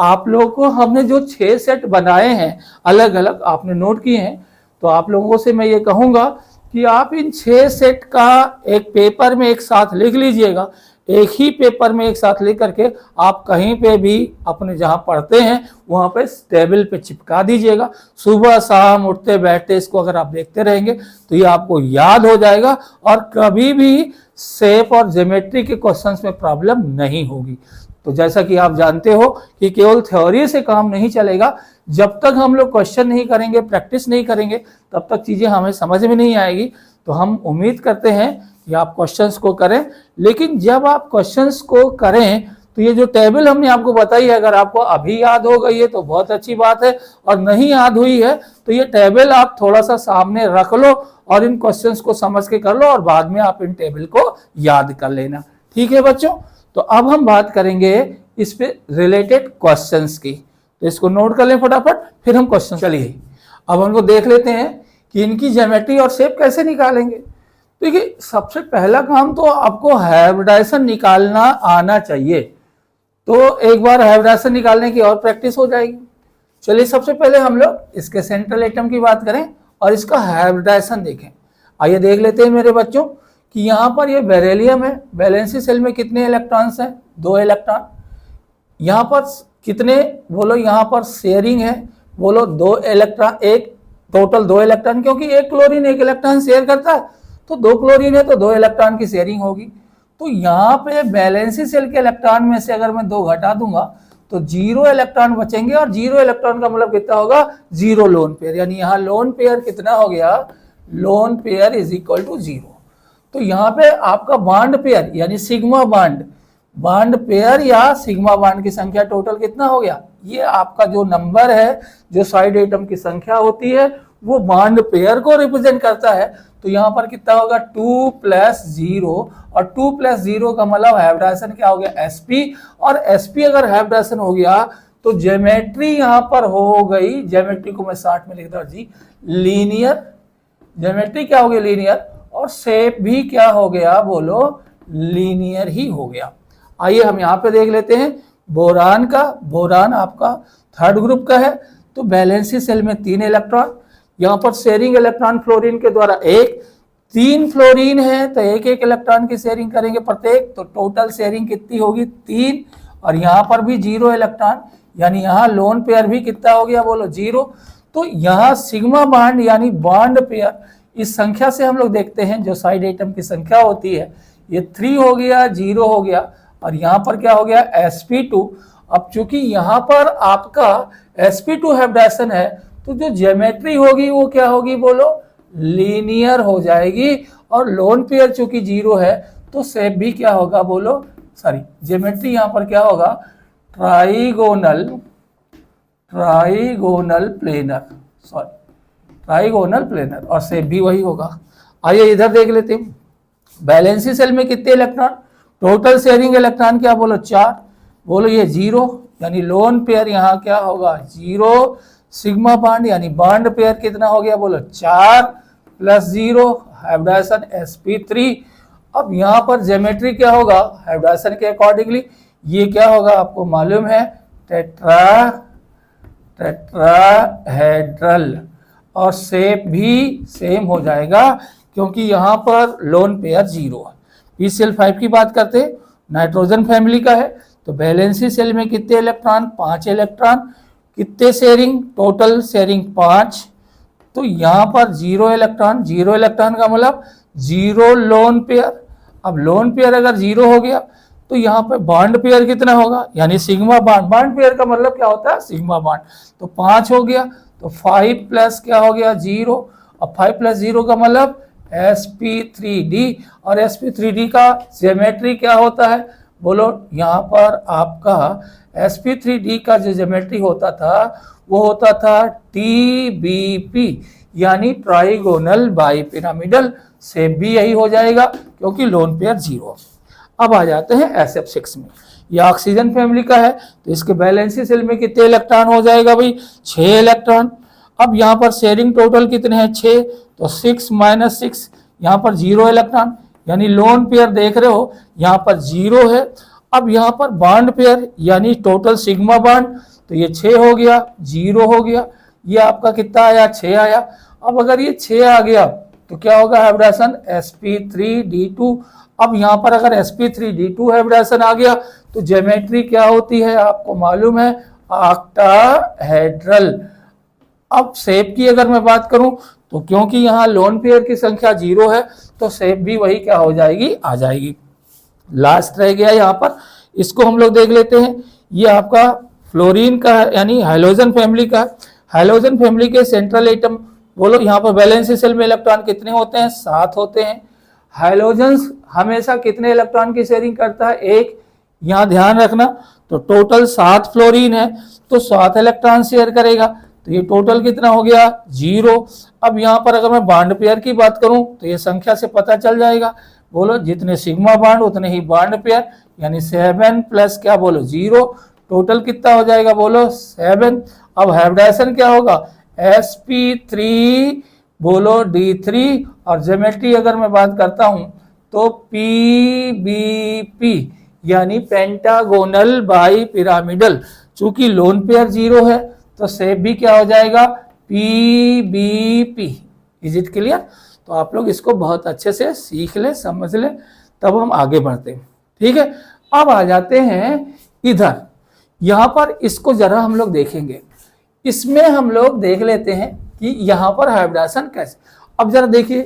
आप लोगों को हमने जो 6 सेट बनाए हैं अलग अलग, आपने नोट किए हैं, तो आप लोगों से मैं ये कहूंगा कि आप इन 6 सेट का एक पेपर में एक साथ लिख लीजिएगा। एक ही पेपर में एक साथ लिख करके आप कहीं पे भी अपने जहां पढ़ते हैं वहां पे टेबल पे चिपका दीजिएगा। सुबह शाम उठते बैठते इसको अगर आप देखते रहेंगे तो ये आपको याद हो जाएगा, और कभी भी शेप और ज्योमेट्री के क्वेश्चंस में प्रॉब्लम नहीं होगी। तो जैसा कि आप जानते हो कि केवल थ्योरी से काम नहीं चलेगा, जब तक हम लोग क्वेश्चन नहीं करेंगे, प्रैक्टिस नहीं करेंगे, तब तक चीजें हमें समझ में नहीं आएगी। तो हम उम्मीद करते हैं कि आप क्वेश्चंस को करें, लेकिन जब आप क्वेश्चंस को करें तो ये जो टेबल हमने आपको बताई है, अगर आपको अभी याद हो गई है तो बहुत अच्छी बात है, और नहीं याद हुई है तो ये टेबल आप थोड़ा सा सामने रख लो और इन क्वेश्चंस को समझ के कर लो, और बाद में आप इन टेबल को याद कर लेना। ठीक है बच्चों, तो अब हम बात करेंगे इस पे रिलेटेड क्वेश्चंस की, तो इसको नोट कर लें फटाफट, फिर हम क्वेश्चन। चलिए अब हमको देख लेते हैं कि इनकी ज्योमेट्री और शेप कैसे निकालेंगे। देखिए सबसे पहला काम तो आपको हाइब्रिडाइजेशन निकालना आना चाहिए, तो एक बार हाइब्रिडाइजेशन निकालने की और प्रैक्टिस हो जाएगी। चलिए सबसे पहले हम लोग इसके सेंट्रल एटम की बात करें और इसका हाइब्रिडाइजेशन देखें। आइए देख लेते हैं मेरे बच्चों कि यहाँ पर ये बेरिलियम है, वैलेंसी सेल में कितने इलेक्ट्रॉन्स हैं, 2 इलेक्ट्रॉन। यहाँ पर कितने बोलो, यहाँ पर शेयरिंग है बोलो 2 इलेक्ट्रॉन, एक टोटल 2 इलेक्ट्रॉन, क्योंकि एक क्लोरीन 1 इलेक्ट्रॉन शेयर करता है, तो 2 क्लोरीन है तो 2 इलेक्ट्रॉन की शेयरिंग होगी। तो यहाँ पे वैलेंसी सेल के इलेक्ट्रॉन में से अगर मैं 2 घटा दूंगा तो 0 इलेक्ट्रॉन बचेंगे, और 0 इलेक्ट्रॉन का मतलब कितना होगा, 0 लोन पेयर, यानी यहाँ लोन पेयर कितना हो गया, lone pair is equal to 0। तो यहाँ पे आपका बॉन्ड पेयर यानी सिग्मा बॉन्ड पेयर या सिग्मा बॉन्ड की संख्या टोटल कितना हो गया, ये आपका जो नंबर है, जो साइड एटम की संख्या होती है वो बॉन्ड पेयर को रिप्रेजेंट करता है। तो यहाँ पर कितना होगा 2 + 0, और 2 + 0 का मतलब हाइब्रिडाइजेशन क्या हो गया, sp, और sp अगर हाइब्रिडाइजेशन हो गया तो ज्योमेट्री यहाँ पर हो गई, ज्योमेट्री को मैं 60 में लिखता हूँ जी, लीनियर ज्योमेट्री क्या हो गया, लीनियर, और शेप भी क्या हो गया बोलो, लीनियर ही हो गया। आइए हम यहाँ पे देख लेते हैं बोरान का। बोरान आपका 3rd ग्रुप का है, तो वैलेंसी सेल में 3 इलेक्ट्रॉन, यहाँ पर शेयरिंग इलेक्ट्रॉन फ्लोरीन के द्वारा 1, 3 फ्लोरीन है तो 1 इलेक्ट्रॉन की शेयरिंग करेंगे प्रत्येक, तो टोटल शेयरिंग कितनी होगी 3, और यहाँ पर भी 0 इलेक्ट्रॉन, यानी यहाँ लोन पेयर भी कितना हो गया बोलो 0। तो यहाँ सिग्मा बॉन्ड यानी बॉन्ड पेयर, इस संख्या से हम लोग देखते हैं जो साइड एटम की संख्या होती है, ये 3 हो गया, 0 हो गया, और यहाँ पर क्या हो गया sp2। अब चूंकि यहाँ पर आपका sp2 हाइब्रिडाइजेशन है तो जो ज्योमेट्री होगी वो क्या होगी बोलो, लीनियर हो जाएगी, और लोन पेयर चूंकि 0 है तो शेप भी क्या होगा बोलो, सॉरी ज्योमेट्री यहाँ पर क्या होगा, ट्राइगोनल प्लेनर, ट्राइगोनल प्लेनर, और शेप भी वही होगा। आइए इधर देख लेते हैं, वैलेंसी सेल में कितने इलेक्ट्रॉन, टोटल शेयरिंग इलेक्ट्रॉन क्या बोलो 4, बोलो ये 0, यानी लोन पेयर यहाँ क्या होगा 0, सिग्मा बॉन्ड यानी बॉन्ड पेयर कितना हो गया बोलो 4 + 0, हाइब्रिडाइजेशन sp3। अब यहाँ पर ज्योमेट्री क्या होगा हाइब्रिडाइजेशन के अकॉर्डिंगली, ये क्या होगा आपको मालूम है, टेट्राहेड्रल, और शेप भी सेम हो जाएगा क्योंकि यहाँ पर लोन पेयर 0 है। pCl5 की बात करते हैं, नाइट्रोजन फैमिली का है, तो वैलेंसी सेल में कितने इलेक्ट्रॉन, 5 इलेक्ट्रॉन, कितने शेयरिंग, टोटल शेयरिंग 5, तो यहाँ पर 0 इलेक्ट्रॉन, 0 इलेक्ट्रॉन का मतलब 0 लोन पेयर। अब लोन पेयर अगर 0 हो गया तो यहाँ पे बॉन्ड पेयर कितना होगा, यानी सिग्मा बॉन्ड, बॉन्ड पेयर का मतलब क्या होता है सिग्मा बॉन्ड, तो 5 हो गया, तो 5 प्लस क्या हो गया 0, अब 5 + 0 का मतलब sp3d, और sp3d का ज्योमेट्री क्या होता है बोलो, यहाँ पर आपका sp3d का जो ज्योमेट्री होता था वो होता था tbp, यानी ट्राइगोनल बाइपिरामिडल, शेप भी यही हो जाएगा क्योंकि लोन पेयर 0। अब आ जाते हैं sf6 में, ये ऑक्सीजन फैमिली का है, तो इसके वैलेंसी सेल में कितने इलेक्ट्रॉन हो जाएगा भाई 6 इलेक्ट्रॉन। अब यहाँ पर शेयरिंग टोटल कितने हैं 6, तो 6 - 6, यहाँ पर 0 इलेक्ट्रॉन, यानी लोन पेयर देख रहे हो यहाँ पर 0 है। अब यहाँ पर बॉन्ड पेयर यानी टोटल सिग्मा बॉन्ड, तो ये 6 हो गया, 0 हो गया, ये आपका कितना आया 6 आया। अब अगर ये 6 आ गया तो क्या होगा हाइब्रिडाइजेशन sp3d2। अब यहाँ पर अगर sp3d2 हाइब्रिडाइजेशन आ गया तो ज्योमेट्री क्या होती है आपको मालूम है, ऑक्टाहेड्रल। अब शेप की अगर मैं बात करूं तो क्योंकि यहाँ लोन पेयर की संख्या 0 है तो शेप भी वही क्या हो जाएगी, आ जाएगी। लास्ट रह गया यहाँ पर, इसको हम लोग देख लेते हैं, ये आपका फ्लोरीन का है यानी हाइलोजन फैमिली का। हाइलोजन फैमिली के सेंट्रल एटम बोलो, यहाँ पर वैलेंसी सेल में इलेक्ट्रॉन कितने होते हैं 7 होते हैं। हाइलोजन हमेशा कितने इलेक्ट्रॉन की शेयरिंग करता है, यहाँ ध्यान रखना, तो टोटल 7 फ्लोरीन है तो 7 इलेक्ट्रॉन शेयर करेगा, तो ये टोटल कितना हो गया 0। अब यहाँ पर अगर मैं बॉन्ड पेयर की बात करूं तो ये संख्या से पता चल जाएगा, बोलो जितने सिग्मा बॉन्ड उतने ही बॉन्ड पेयर, यानी 7 प्लस क्या बोलो 0, टोटल कितना हो जाएगा बोलो 7। अब हाइब्रिडाइजेशन क्या होगा sp3 बोलो d3, और ज्योमेट्री अगर मैं बात करता हूं तो pbp यानी पेंटागोनल बाई पिरामिडल। चूंकि लोन पेयर 0 है तो शेप भी क्या हो जाएगा pbp। Is it clear? तो आप लोग इसको बहुत अच्छे से सीख ले, समझ ले, तब हम आगे बढ़ते हैं। ठीक है, अब आ जाते हैं इधर, यहां पर इसको जरा हम लोग देखेंगे। इसमें हम लोग देख लेते हैं कि यहां पर हाइब्रिडाइजेशन कैसे। अब जरा देखिए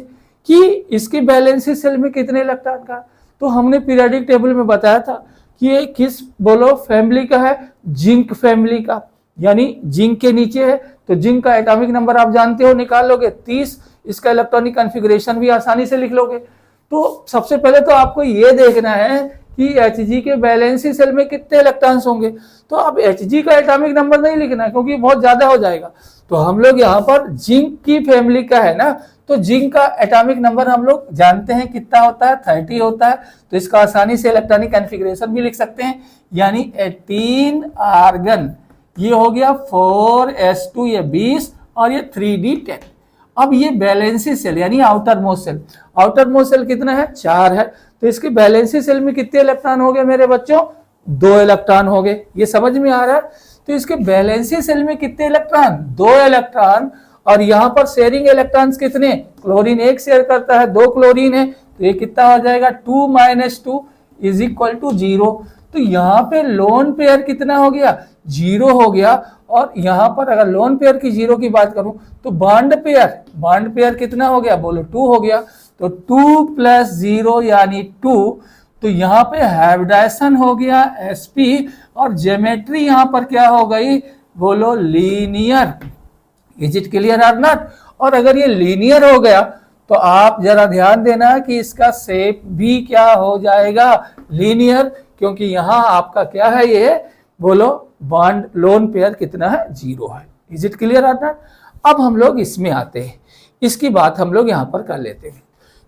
कि इसकी वैलेंसी सेल में कितने इलेक्ट्रॉन का, तो हमने पीरियोडिक टेबल में बताया था कि ये किस बोलो फैमिली का है, जिंक फैमिली का, यानी जिंक के नीचे है। तो जिंक का एटॉमिक नंबर आप जानते हो, निकाल लोगे 30, इसका इलेक्ट्रॉनिक कॉन्फ़िगरेशन भी आसानी से लिख लोगे। तो सबसे पहले तो आपको ये देखना है कि Hg के वैलेंसी सेल में कितने इलेक्ट्रॉन्स होंगे। तो अब Hg का एटॉमिक नंबर नहीं लिखना है क्योंकि बहुत ज्यादा हो जाएगा। तो हम लोग यहाँ पर जिंक की फैमिली का है ना, तो जिंक का एटॉमिक नंबर हम लोग जानते हैं कितना होता है 30 होता है। तो इसका आसानी से इलेक्ट्रॉनिक कॉन्फ़िगरेशन भी लिख सकते हैं, यानी 18 आर्गन, ये हो गया 4s2 ये 20 और ये 3d10। अब ये वैलेंसी सेल यानी outer most shell, outer most shell कितना है 4 है, तो इसके वैलेंसी सेल में कितने इलेक्ट्रॉन हो गए मेरे बच्चों 2 इलेक्ट्रॉन हो गए। ये समझ में आ रहा है? तो इसके वैलेंसी सेल में कितने इलेक्ट्रॉन 2 इलेक्ट्रॉन, और यहाँ पर शेयरिंग इलेक्ट्रॉन्स कितने, क्लोरीन 1 शेयर करता है, 2 क्लोरीन है, तो ये कितना हो जाएगा 2 - 2 = 0। तो यहाँ पे लोन पेयर कितना हो गया 0 हो गया। और यहाँ पर अगर लोन पेयर की 0 की बात करूं तो बॉन्ड पेयर कितना हो गया बोलो 2 हो गया। तो 2 + 0 यानी 2। तो यहाँ पे हाइब्रिडाइजेशन हो गया sp, और ज्योमेट्री यहाँ पर क्या हो गई बोलो linear. Is it clear or not? और अगर ये लीनियर हो गया तो आप जरा ध्यान देना कि इसका शेप भी क्या हो जाएगा लीनियर, क्योंकि यहाँ आपका क्या है ये बोलो बॉन्ड लोन पेयर कितना है 0 है। Is it clear or not? अब हम लोग इसमें आते हैं, इसकी बात हम लोग यहाँ पर कर लेते हैं।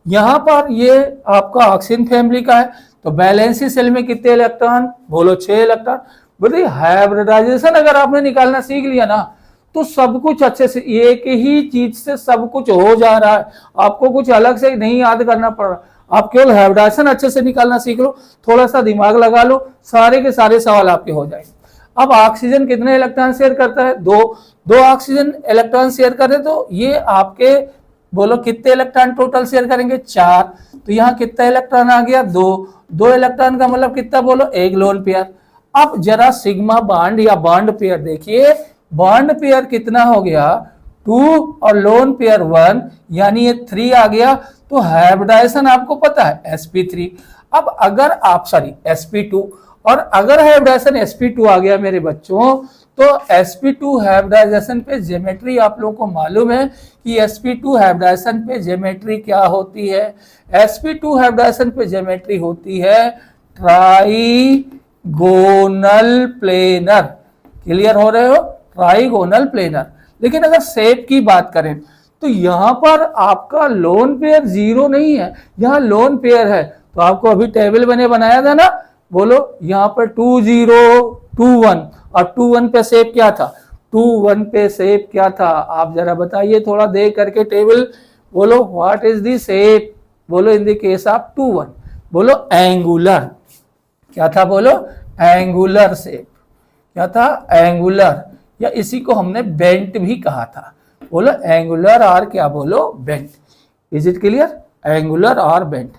यहाँ पर ये आपका ऑक्सीजन फैमिली का है, तो वैलेंसी सेल में कितने इलेक्ट्रॉन बोलो 6 इलेक्ट्रॉन। बोलिए हाइब्रिडाइजेशन अगर आपने निकालना सीख लिया ना तो सब कुछ अच्छे से, एक ही चीज से सब कुछ हो जा रहा है, आपको कुछ अलग से नहीं याद करना पड़ रहा। आप केवल हाइब्रिडाइजेशन अच्छे से निकालना सीख लो, थोड़ा सा दिमाग लगा लो, सारे के सारे सवाल आपके हो जाएंगे। अब ऑक्सीजन कितने इलेक्ट्रॉन शेयर करता है 2 ऑक्सीजन इलेक्ट्रॉन शेयर करे, तो ये आपके बोलो कितने इलेक्ट्रॉन टोटल शेयर करेंगे 4। तो यहाँ कितना इलेक्ट्रॉन आ गया 2 इलेक्ट्रॉन का मतलब कितना बोलो 1 लोन पेयर। अब जरा सिग्मा बॉन्ड या बॉन्ड पेयर देखिए, बॉन्ड पेयर कितना हो गया 2 और लोन पेयर 1, यानी ये 3 आ गया। तो हाइब्रिडाइजेशन आपको पता है sp3। अब अगर आप sp2, और अगर हाइब्रिडाइजेशन sp2 आ गया मेरे बच्चों, तो sp2 हाइब्रिडाइजेशन पे ज्योमेट्री आप लोगों को मालूम है कि sp2 हाइब्रिडाइजेशन पे ज्योमेट्री क्या होती है। sp2 हाइब्रिडाइजेशन पे ज्योमेट्री होती है ट्राइगोनल प्लेनर। क्लियर हो रहे हो? Trigonal planar. लेकिन अगर शेप की बात करें तो यहाँ पर आपका लोन पेयर 0 नहीं है, यहाँ लोन पेयर है। तो आपको अभी टेबल बने बनाया था ना, बोलो यहाँ पर 2 0 2 1, और 2 1 पे शेप क्या था 2 1 पे शेप क्या था आप जरा बताइए थोड़ा देख करके टेबल। बोलो व्हाट इज द शेप बोलो इन द केस ऑफ 2 1, बोलो एंगुलर। क्या था बोलो एंगुलर शेप। क्या था एंगुलर, या इसी को हमने बेंट भी कहा था। बोलो एंगुलर और क्या बोलो bent. Is it clear? Angular और बेंट।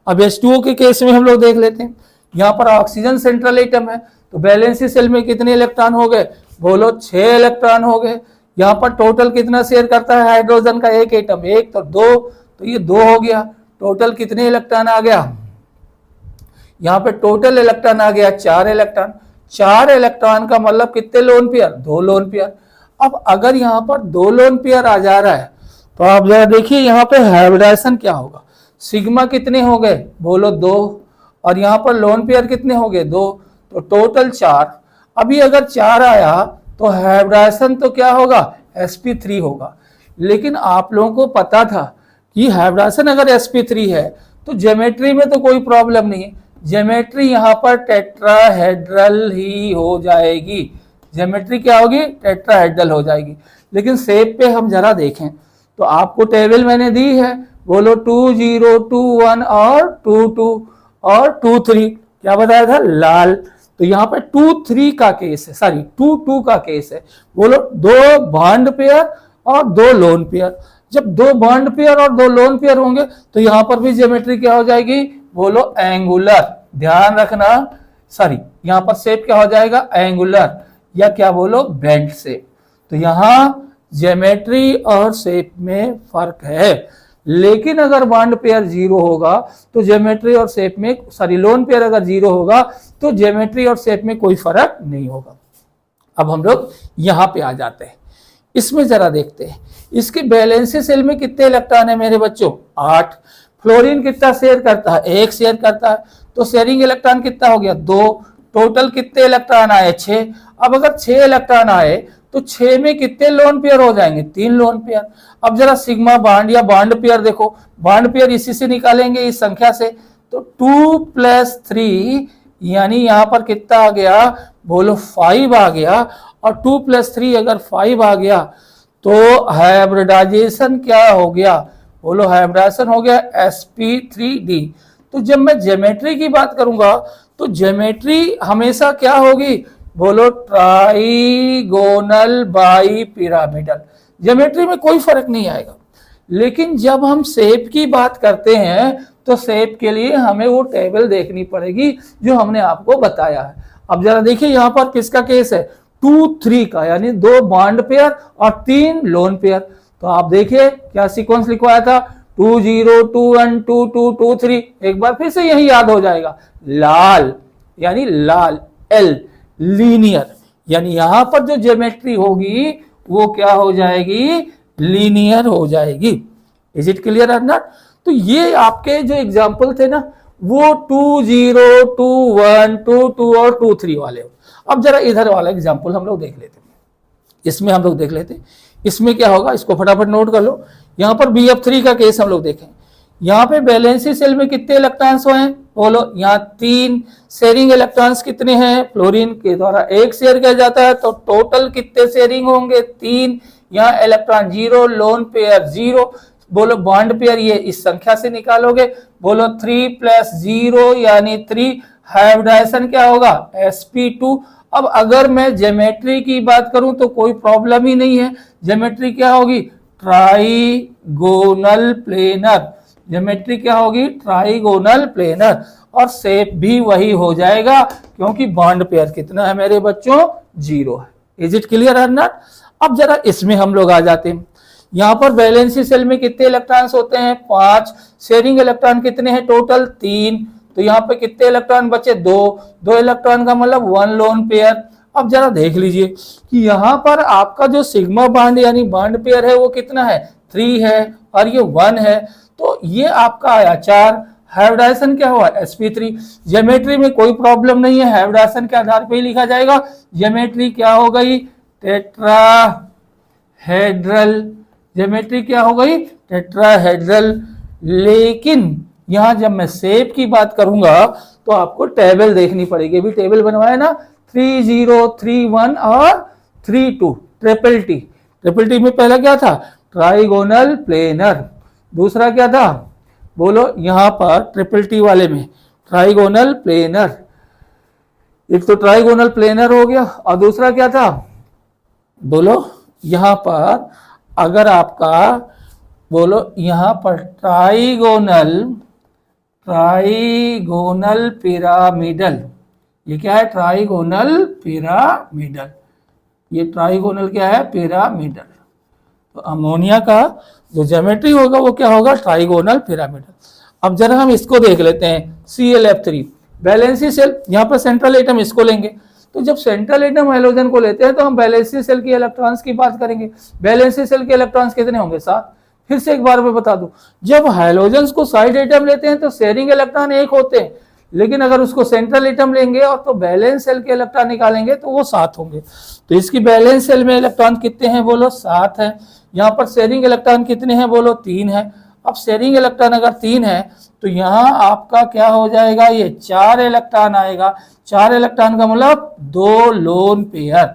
अब H2O के केस में हम लोग देख लेते हैं। यहाँ पर ऑक्सीजन सेंट्रल एटम है, तो वैलेंसी सेल में कितने इलेक्ट्रॉन हो गए बोलो 6 इलेक्ट्रॉन हो गए। यहाँ पर टोटल कितना शेयर करता है हाइड्रोजन का एक एटम 1, तो 2, तो ये 2 हो गया। टोटल कितने इलेक्ट्रॉन आ गया, यहाँ पे टोटल इलेक्ट्रॉन आ गया 4 इलेक्ट्रॉन। 4 इलेक्ट्रॉन का मतलब कितने लोन पेयर 2 लोन पेयर। अब अगर यहाँ पर 2 लोन पेयर आ जा रहा है तो आप जरा देखिए यहाँ पे हाइब्रिडाइजेशन क्या होगा। सिग्मा कितने हो गए बोलो 2, और यहाँ पर लोन पेयर कितने हो गए 2, तो टोटल 4। अभी अगर 4 आया तो हाइब्रिडाइजेशन तो क्या होगा sp3 होगा। लेकिन आप लोगों को पता था कि हाइब्रिडाइजेशन अगर sp3 है तो ज्योमेट्री में तो कोई प्रॉब्लम नहीं है, ज्योमेट्री यहाँ पर टेट्राहेड्रल ही हो जाएगी, ज्योमेट्री क्या होगी टेट्राहेड्रल हो जाएगी। लेकिन शेप पे हम जरा देखें तो आपको टेबल मैंने दी है, बोलो 2 0 2 1 और 2 2 और 2 3, क्या बताया था लाल। तो यहाँ पे 2 3 का केस है, सॉरी 2 2 का केस है। बोलो 2 बॉन्ड पेयर और 2 लोन पेयर। जब 2 बॉन्ड पेयर और 2 लोन पेयर होंगे तो यहाँ पर भी ज्योमेट्री क्या हो जाएगी, बोलो एंगुलर। ध्यान रखना, सॉरी यहाँ पर शेप क्या हो जाएगा एंगुलर, या क्या बोलो बेंट शेप। तो यहाँ ज्योमेट्री और शेप में फर्क है। लेकिन अगर बॉन्ड पेयर 0 होगा तो ज्योमेट्री और शेप में, सॉरी लोन पेयर अगर 0 होगा तो ज्योमेट्री और शेप में कोई फर्क नहीं होगा। अब हम लोग यहाँ पे आ जाते हैं, इसमें जरा देखते हैं इसके वैलेंसी सेल में कितने इलेक्ट्रॉन है मेरे बच्चों 8। फ्लोरीन कितना शेयर करता है 1 शेयर करता है, तो शेयरिंग इलेक्ट्रॉन कितना हो गया 2। टोटल कितने इलेक्ट्रॉन आए 6। अब अगर 6 इलेक्ट्रॉन आए तो 6 में कितने लोन पेयर हो जाएंगे 3 लोन पेयर। अब जरा सिग्मा बॉन्ड या बॉन्ड पेयर देखो, बॉन्ड पेयर इसी से निकालेंगे इस संख्या से, तो 2 + 3 यानी यहाँ पर कितना आ गया बोलो 5 आ गया। और 2 + 3 अगर 5 आ गया तो हाइब्रिडाइजेशन क्या हो गया, बोलो हाइब्रिडाइजेशन हो गया sp3d। तो जब मैं ज्योमेट्री की बात करूंगा तो ज्योमेट्री हमेशा क्या होगी, बोलो ट्राइगोनल बाई पिरामिडल। ज्योमेट्री में कोई फर्क नहीं आएगा। लेकिन जब हम शेप की बात करते हैं तो शेप के लिए हमें वो टेबल देखनी पड़ेगी जो हमने आपको बताया है। अब जरा देखिए यहाँ पर किसका केस है 2 3 का, यानी 2 बॉन्ड पेयर और 3 लोन पेयर। तो आप देखिए क्या सीक्वेंस लिखवाया था 2 0 2 1 2 2 2 3। एक बार फिर से यही याद हो जाएगा, लाल यानी लाल L लीनियर, यानी यहां पर जो ज्योमेट्री होगी वो क्या हो जाएगी लीनियर हो जाएगी। इज इट क्लियर और नॉट। तो ये आपके जो एग्जाम्पल थे ना वो 2 0 2 1 2 2 और 2 3 वाले। अब जरा इधर वाला एग्जाम्पल हम लोग देख लेते हैं, इसमें हम लोग देख लेते हैं इसमें क्या होगा, इसको फटाफट नोट कर लो। यहाँ पर BF3 का केस हम लोग देखें, यहाँ पे वैलेंसी सेल में कितने इलेक्ट्रॉन्स हैं, बोलो यहाँ 3। शेयरिंग इलेक्ट्रॉन्स कितने हैं, फ्लोरीन के द्वारा 1 शेयर किया जाता है, तो टोटल कितने शेयरिंग होंगे 3। यहाँ इलेक्ट्रॉन 0, लोन पेयर 0, बोलो बॉन्ड पेयर ये इस संख्या से निकालोगे, बोलो 3 + 0 यानी 3। हाइब्रिडाइजेशन क्या होगा sp2। अब अगर मैं ज्योमेट्री की बात करूं तो कोई प्रॉब्लम ही नहीं है, ज्योमेट्री क्या होगी ट्राइगोनल प्लेनर। ज्योमेट्री क्या होगी ट्राइगोनल प्लेनर, और शेप भी वही हो जाएगा क्योंकि बॉन्ड पेयर कितना है मेरे बच्चों 0 है। इज इट क्लियर और नॉट। अब जरा इसमें हम लोग आ जाते हैं, यहाँ पर वैलेंसी सेल में कितने इलेक्ट्रॉन्स होते हैं 5। शेयरिंग इलेक्ट्रॉन कितने हैं टोटल 3, तो यहाँ पे कितने इलेक्ट्रॉन बचे 2 इलेक्ट्रॉन का मतलब 1 लोन पेयर। अब जरा देख लीजिए कि यहाँ पर आपका जो सिग्मा बॉन्ड यानी बॉन्ड पेयर है वो कितना है 3 है और ये 1 है, तो ये आपका आया 4। हाइब्रिडाइजेशन क्या हुआ sp3। ज्योमेट्री में कोई प्रॉब्लम नहीं है, हाइब्रिडाइजेशन के आधार पे ही लिखा जाएगा। ज्योमेट्री क्या हो गई टेट्राहेड्रल, ज्योमेट्री क्या हो गई टेट्राहेड्रल। लेकिन यहां जब मैं शेप की बात करूंगा तो आपको टेबल देखनी पड़ेगी। अभी टेबल बनवाया ना 3 0 3 1 और 3 2 ट्रिपल टी में पहला क्या था ट्राइगोनल प्लेनर, दूसरा क्या था बोलो यहां पर ट्रिपल टी वाले में ट्राइगोनल प्लेनर। एक तो ट्राइगोनल प्लेनर हो गया और दूसरा क्या था बोलो यहां पर अगर आपका बोलो यहां पर ट्राइगोनल पिरामिडल। ये क्या है ट्राइगोनल पिरामिडल, ये ट्राइगोनल क्या है पिरामिडल। तो अमोनिया का जो ज्योमेट्री होगा वो क्या होगा ट्राइगोनल पिरामिडल। अब जरा हम इसको देख लेते हैं ClF3 वैलेंसी सेल। यहाँ पर सेंट्रल एटम इसको लेंगे, तो जब सेंट्रल एटम हाइड्रोजन को लेते हैं तो हम वैलेंसी सेल के इलेक्ट्रॉन्स की बात करेंगे। वैलेंसी सेल के इलेक्ट्रॉन्स कितने होंगे 7। फिर से एक बार मैं बता दूं, जब हाइड्रोजन को साइड एटम लेते हैं तो शेयरिंग इलेक्ट्रॉन 1 होते हैं, लेकिन अगर उसको सेंट्रल एटम लेंगे और तो बैलेंस सेल के इलेक्ट्रॉन निकालेंगे तो वो 7 होंगे। तो इसकी बैलेंस सेल में इलेक्ट्रॉन कितने हैं बोलो 7 है। यहाँ पर शेयरिंग इलेक्ट्रॉन कितने हैं बोलो 3 है। अब शेयरिंग इलेक्ट्रॉन अगर 3 है तो यहाँ आपका क्या हो जाएगा, ये 4 इलेक्ट्रॉन आएगा। 4 इलेक्ट्रॉन का मतलब 2 लोन पेयर।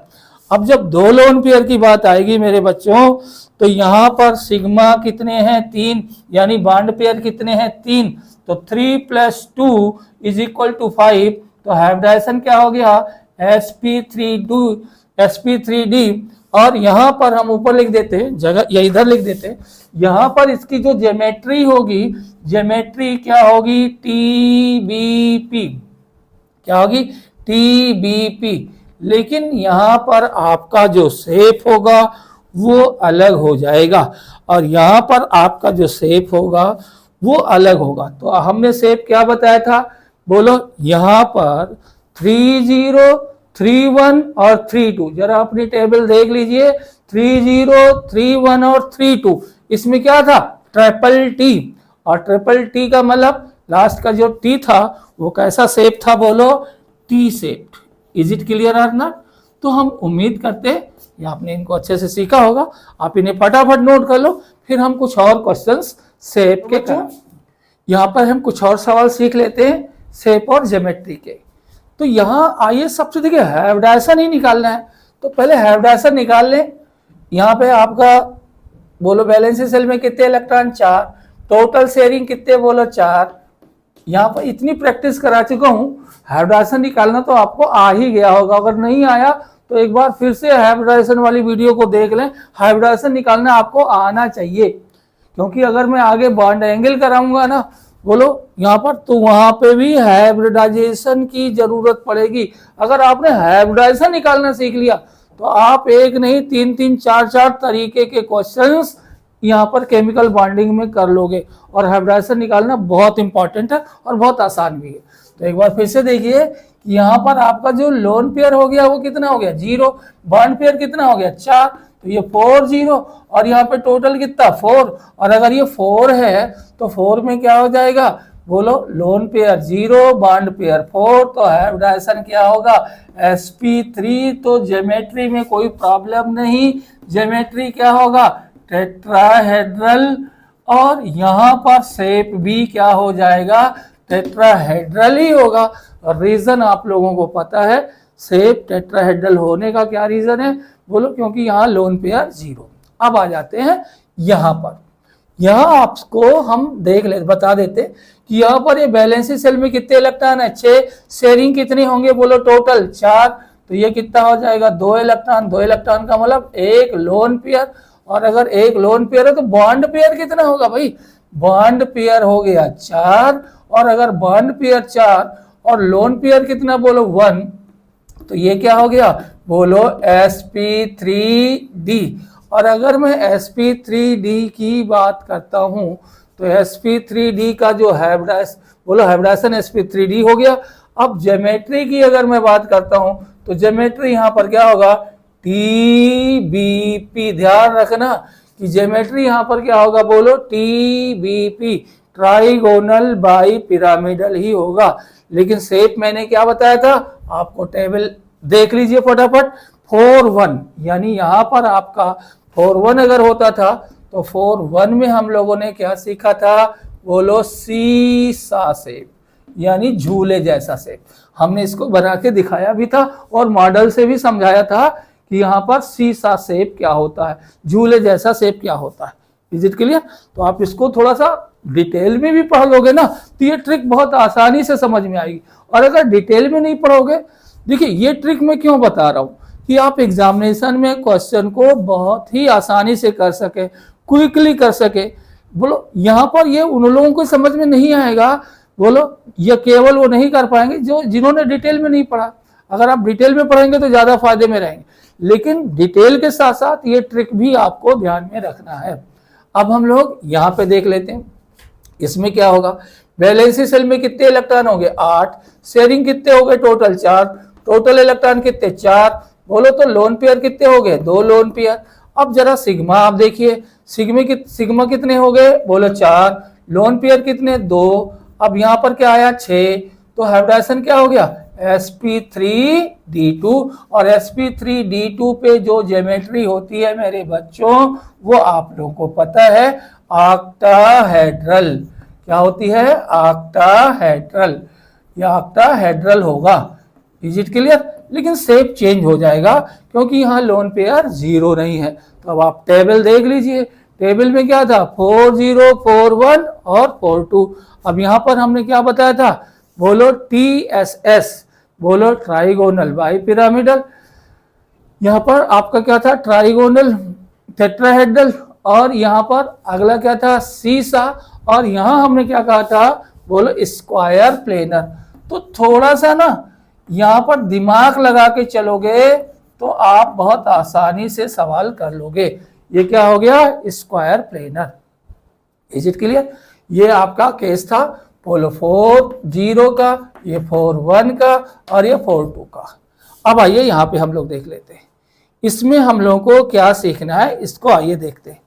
अब जब 2 लोन पेयर की बात आएगी मेरे बच्चों, तो यहाँ पर सिग्मा कितने हैं 3, यानी बॉन्ड पेयर कितने हैं 3, तो 3 + 2 = 5। तो हाइब्रिडाइजेशन क्या हो गया sp3d। और यहाँ पर हम ऊपर लिख देते हैं जगह, या इधर लिख देते हैं, यहाँ पर इसकी जो ज्योमेट्री होगी, ज्योमेट्री क्या होगी TBP, क्या होगी TBP। लेकिन यहाँ पर आपका जो शेप होगा वो अलग हो जाएगा, और यहाँ पर आपका जो शेप होगा वो अलग होगा। तो हमने शेप क्या बताया था बोलो, यहाँ पर 30, 31 और 32, जरा अपनी टेबल देख लीजिए, 30, 31 और 32, इसमें क्या था ट्रिपल टी। और ट्रिपल टी का मतलब लास्ट का जो टी था वो कैसा शेप था बोलो, T shaped. Is it clear और नॉट? तो हम उम्मीद करते हैं या आपने इनको अच्छे से सीखा होगा। आप इन्हें फटाफट नोट कर लो, फिर हम कुछ और क्वेश्चंस शेप के करें। यहाँ पर हम कुछ और सवाल सीख लेते हैं शेप और ज्योमेट्री के। तो यहाँ आइए सबसे देखिए हाइब्रिडाइजेशन ही निकालना है, तो पहले हाइब्रिडाइजेशन निकाल लें। यहाँ पे आपका बोलो बैलेंस सेल में कितने इलेक्ट्रॉन 4, टोटल शेयरिंग कितने बोलो 4। यहाँ पर इतनी प्रैक्टिस करा चुका हूँ, हाइब्रिडाइजेशन निकालना तो आपको आ ही गया होगा। अगर नहीं आया तो एक बार फिर से हाइब्रिडाइजेशन वाली वीडियो को देख लें। हाइब्रिडाइजेशन निकालना आपको आना चाहिए, क्योंकि अगर मैं आगे बॉन्ड एंगल कराऊंगा ना बोलो यहाँ पर, तो वहां पे भी हाइब्रिडाइजेशन की जरूरत पड़ेगी। अगर आपने हाइब्रिडाइजेशन निकालना सीख लिया तो आप एक नहीं 3-3, 4-4 तरीके के क्वेश्चंस यहाँ पर केमिकल बॉन्डिंग में कर लोगे। और हाइब्रिडाइजेशन निकालना बहुत इंपॉर्टेंट है और बहुत आसान भी है। तो एक बार फिर से देखिए कि यहाँ पर आपका जो लोन पेयर हो गया वो कितना हो गया 0, बॉन्ड पेयर कितना हो गया 4, तो ये 4 0, और यहाँ पे टोटल कितना 4। और अगर ये 4 है तो 4 में क्या हो जाएगा बोलो, लोन पेयर 0, बॉन्ड पेयर 4, तो हाइब्रिडाइजेशन क्या होगा sp3। तो ज्योमेट्री में कोई प्रॉब्लम नहीं, ज्योमेट्री क्या होगा टेट्राहेड्रल, और यहाँ पर शेप भी क्या हो जाएगा टेट्राहेड्रल ही होगा। और रीजन आप लोगों को पता है शेप टेट्राहेड्रल होने का, क्या रीजन है बोलो, क्योंकि यहाँ लोन पेयर 0। अब आ जाते हैं यहाँ पर, यहाँ आपको हम बता देते कि यहाँ पर ये बैलेंस सेल में कितने इलेक्ट्रॉन है 6, शेयरिंग कितनी होंगे बोलो टोटल 4, तो ये कितना हो जाएगा 2 इलेक्ट्रॉन। 2 इलेक्ट्रॉन का मतलब 1 लोन पेयर, और अगर 1 लोन पेयर है तो बॉन्ड पेयर कितना होगा भाई, बॉन्ड पेयर हो गया 4, और अगर बॉन्ड पेयर 4 और लोन पेयर कितना बोलो 1, तो ये क्या हो गया बोलो sp3d। और अगर मैं sp3d की बात करता हूं तो sp3d का जो हाइब्रिडाइजेशन sp3d हो गया। अब ज्योमेट्री की अगर मैं बात करता हूं तो ज्योमेट्री यहाँ पर क्या होगा TBP। ध्यान रखना कि ज्योमेट्री यहाँ पर क्या होगा बोलो TBP, ट्राइगोनल बाई पिरामिडल ही होगा। लेकिन शेप मैंने क्या बताया था आपको, टेबल देख लीजिए फटाफट, 4-1, यानी यहाँ पर आपका 4-1 अगर होता था तो 4-1 में हम लोगों ने क्या सीखा था बोलो सीसा शेप, यानी झूले जैसा शेप। हमने इसको बना के दिखाया भी था और मॉडल से भी समझाया था कि यहाँ पर सीसा शेप क्या होता है, झूले जैसा शेप क्या होता है। Is it clear? तो आप इसको थोड़ा सा डिटेल में भी पढ़ लोगे ना तो ये ट्रिक बहुत आसानी से समझ में आएगी। और अगर डिटेल में नहीं पढ़ोगे, देखिए ये ट्रिक मैं क्यों बता रहा हूँ कि आप एग्जामिनेशन में क्वेश्चन को बहुत ही आसानी से कर सके, क्विकली कर सके। बोलो यहाँ पर ये उन लोगों को समझ में नहीं आएगा, बोलो ये केवल वो नहीं कर पाएंगे जिन्होंने डिटेल में नहीं पढ़ा। अगर आप डिटेल में पढ़ेंगे तो ज्यादा फायदे में रहेंगे, लेकिन डिटेल के साथ साथ ये ट्रिक भी आपको ध्यान में रखना है। अब हम लोग यहाँ पे देख लेते हैं, इसमें क्या होगा, बैलेंस सेल में कितने इलेक्ट्रॉन हो गए 8, शेयरिंग कितने हो गए टोटल 4, टोटल इलेक्ट्रॉन कितने 4, बोलो तो लोन पेयर कितने हो गए 2 लोन पेयर। अब जरा सिग्मा आप देखिए, सिग्मा कितने हो गए बोलो 4, लोन पेयर कितने 2। अब यहाँ पर क्या आया 6, तो हाइब्रिडाइजेशन क्या हो गया, sp3d2, और sp3d2 पे जो ज्योमेट्री होती है मेरे बच्चों वो आप लोगों को पता है, ऑक्टाहेड्रल। क्या होती है, ऑक्टाहेड्रल, या ऑक्टाहेड्रल होगा। Is it clear? लेकिन शेप चेंज हो जाएगा क्योंकि यहाँ लोन पेयर 0 नहीं है। तो अब आप टेबल देख लीजिए, टेबल में क्या था, 4 0 4 1 और 4 2। अब यहाँ पर हमने क्या बताया था, बोलो TSS, बोलो ट्राइगोनल बाई पिरामिडल। यहाँ पर आपका क्या था, ट्राइगोनल टेट्राहेड्रल, और यहाँ पर अगला क्या था, सीसा, और यहाँ हमने क्या कहा था, बोलो स्क्वायर प्लेनर। तो थोड़ा सा ना यहाँ पर दिमाग लगा के चलोगे तो आप बहुत आसानी से सवाल कर लोगे। ये क्या हो गया, square planar. Is it clear? ये आपका केस था पोलो 4 0 का, ये 4 1 का, और ये 4 2 का। अब आइए यहाँ पे हम लोग देख लेते हैं इसमें हम लोगों को क्या सीखना है, इसको आइए देखते हैं।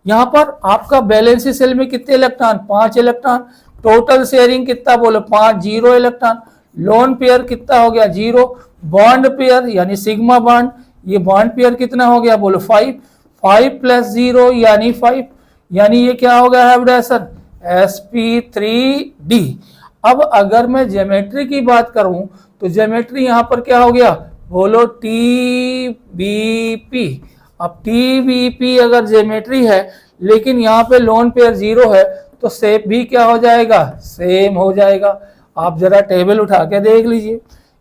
यहाँ पर आपका बैलेंसी सेल में कितने इलेक्ट्रॉन, 5 इलेक्ट्रॉन। टोटल शेयरिंग कितना, बोलो 5 0 इलेक्ट्रॉन। लोन पेयर कितना हो गया, 0। बॉन्ड पेयर यानी सिग्मा बॉन्ड, ये बॉन्ड पेयर कितना हो गया, बोलो 5। 5 + 0 यानी 5, यानी ये क्या हो गया हाइब्रिडाइजेशन, sp3d। अब अगर मैं ज्योमेट्री की बात करूं तो ज्योमेट्री यहां पर क्या हो गया, बोलो TBP। अब TBP अगर ज्योमेट्री है लेकिन यहाँ पे लोन पेयर 0 है तो शेप भी क्या हो जाएगा, सेम हो जाएगा। आप जरा टेबल उठा के देख लीजिए।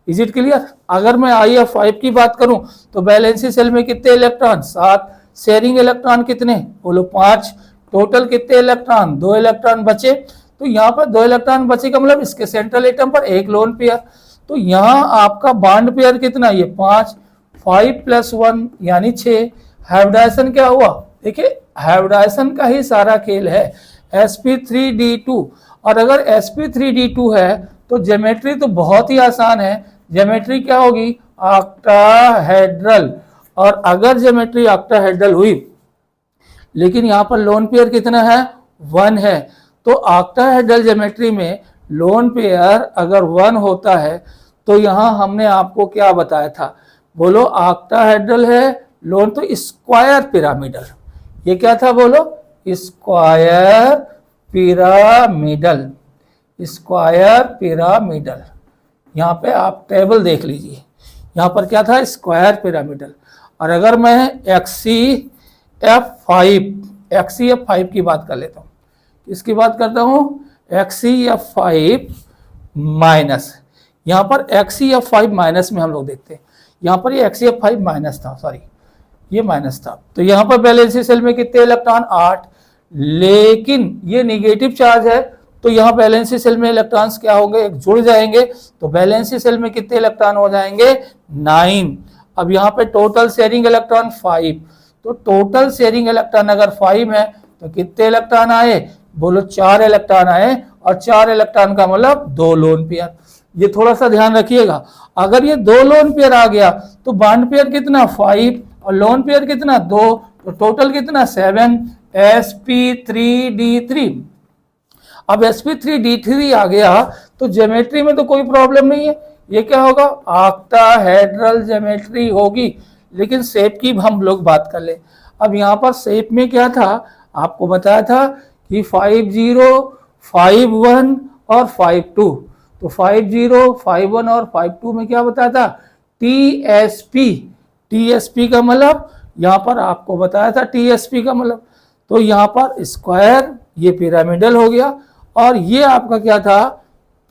Is it clear? अगर मैं IF5 की बात करूं तो बैलेंसी सेल में कितने इलेक्ट्रॉन, 7। शेयरिंग इलेक्ट्रॉन कितने, बोलो 5। टोटल कितने इलेक्ट्रॉन, 2 इलेक्ट्रॉन बचे। तो यहाँ पर 2 इलेक्ट्रॉन बचे का मतलब इसके सेंट्रल एटम पर एक लोन पेयर। तो यहाँ आपका बॉन्ड पेयर कितना, ये 5। 5 + 1 यानी 6। हाइब्रिडाइजेशन क्या हुआ, देखिए हाइब्रिडाइजेशन का ही सारा खेल है, sp3d2। और अगर sp3d2 है तो ज्योमेट्री तो बहुत ही आसान है। ज्योमेट्री क्या होगी, ऑक्टाहेड्रल। और अगर ज्योमेट्री ऑक्टाहेड्रल हुई लेकिन यहाँ पर लोन पेयर कितना है, 1 है, तो ऑक्टाहेड्रल ज्योमेट्री में लोन पेयर अगर 1 होता है तो यहाँ हमने आपको क्या बताया था, बोलो ऑक्टाहेड्रल है, लोन तो स्क्वायर पिरामिडल। ये क्या था, बोलो स्क्वायर पिरामिडल, स्क्वायर पिरामिडल। यहाँ पे आप टेबल देख लीजिए, यहाँ पर क्या था, स्क्वायर पिरामिडल। और अगर मैं XCF5 की बात कर लेता हूँ, इसकी बात करता हूँ, XCF5 माइनस, यहाँ पर XCF5 माइनस में हम लोग देखते हैं, यहाँ पर ये XCF5 माइनस था, सॉरी ये माइनस था। तो यहाँ पर बैलेंसी सेल में कितने इलेक्ट्रॉन, 8। लेकिन ये निगेटिव चार्ज है तो यहाँ बैलेंसी सेल में इलेक्ट्रॉन्स क्या होंगे, जुड़ जाएंगे। तो बैलेंसी सेल में कितने इलेक्ट्रॉन हो जाएंगे, 9। अब यहाँ पे टोटल शेयरिंग इलेक्ट्रॉन 5। तो टोटल शेयरिंग इलेक्ट्रॉन अगर 5 है तो कितने इलेक्ट्रॉन आए, बोलो 4 इलेक्ट्रॉन आए। और 4 इलेक्ट्रॉन का मतलब 2 लोन पेयर। ये थोड़ा सा ध्यान रखिएगा, अगर ये 2 लोन पेयर आ गया तो बॉन्ड पेयर कितना, 5, और लोन पेयर कितना, 2, तो टोटल कितना, 7, sp3d3। अब sp3d3 आ गया तो ज्योमेट्री में तो कोई प्रॉब्लम नहीं है, ये क्या होगा, ऑक्टाहेड्रल ज्योमेट्री होगी। लेकिन शेप की हम लोग बात कर ले। अब यहाँ पर शेप में क्या था, आपको बताया था कि 5 0 5 1 और 5 2। तो 5 0 5 1 और 5 2 में क्या बताया था, TSP का मतलब यहाँ पर आपको बताया था TSP का मतलब। तो यहाँ पर स्क्वायर, ये पिरामिडल हो गया, और ये आपका क्या था,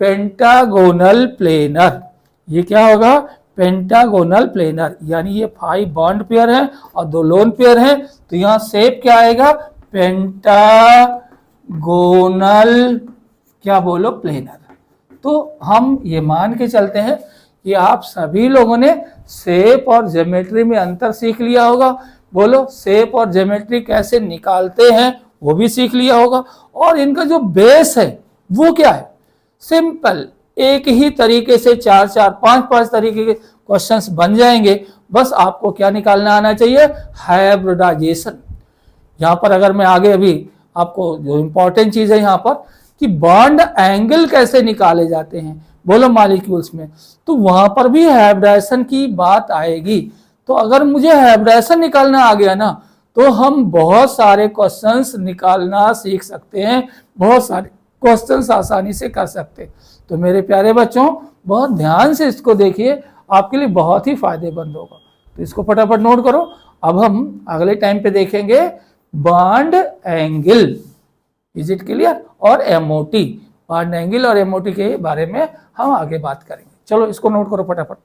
पेंटागोनल प्लेनर। ये क्या होगा, पेंटागोनल प्लेनर, यानी ये 5 बॉन्ड पेयर है और 2 लोन पेयर है। तो यहाँ शेप क्या आएगा, पेंटागोनल, क्या बोलो, प्लेनर। तो हम ये मान के चलते हैं कि आप सभी लोगों ने शेप और ज्योमेट्री में अंतर सीख लिया होगा। बोलो शेप और ज्योमेट्री कैसे निकालते हैं वो भी सीख लिया होगा। और इनका जो बेस है वो क्या है, सिंपल, एक ही तरीके से 4 4 5 5 तरीके के क्वेश्चंस बन जाएंगे। बस आपको क्या निकालना आना चाहिए, हाइब्रिडाइजेशन। यहाँ पर अगर मैं आगे अभी आपको जो इंपॉर्टेंट चीज है यहाँ पर कि बॉन्ड एंगल कैसे निकाले जाते हैं, बोलो मॉलिक्यूल्स में, तो वहां पर भी हाइब्रिडाइजेशन की बात आएगी। तो अगर मुझे हाइब्रिडाइजेशन निकालना आ गया ना, तो हम बहुत सारे क्वेश्चंस निकालना सीख सकते हैं, बहुत सारे क्वेश्चंस आसानी से कर सकते हैं। तो मेरे प्यारे बच्चों, बहुत ध्यान से इसको देखिए, आपके लिए बहुत ही फायदेमंद होगा। तो इसको फटाफट नोट करो। अब हम अगले टाइम पे देखेंगे bond angle, is it clear, और एमओटी। बॉन्ड एंगल और एमओटी के बारे में हम आगे बात करेंगे। चलो इसको नोट करो फटाफट।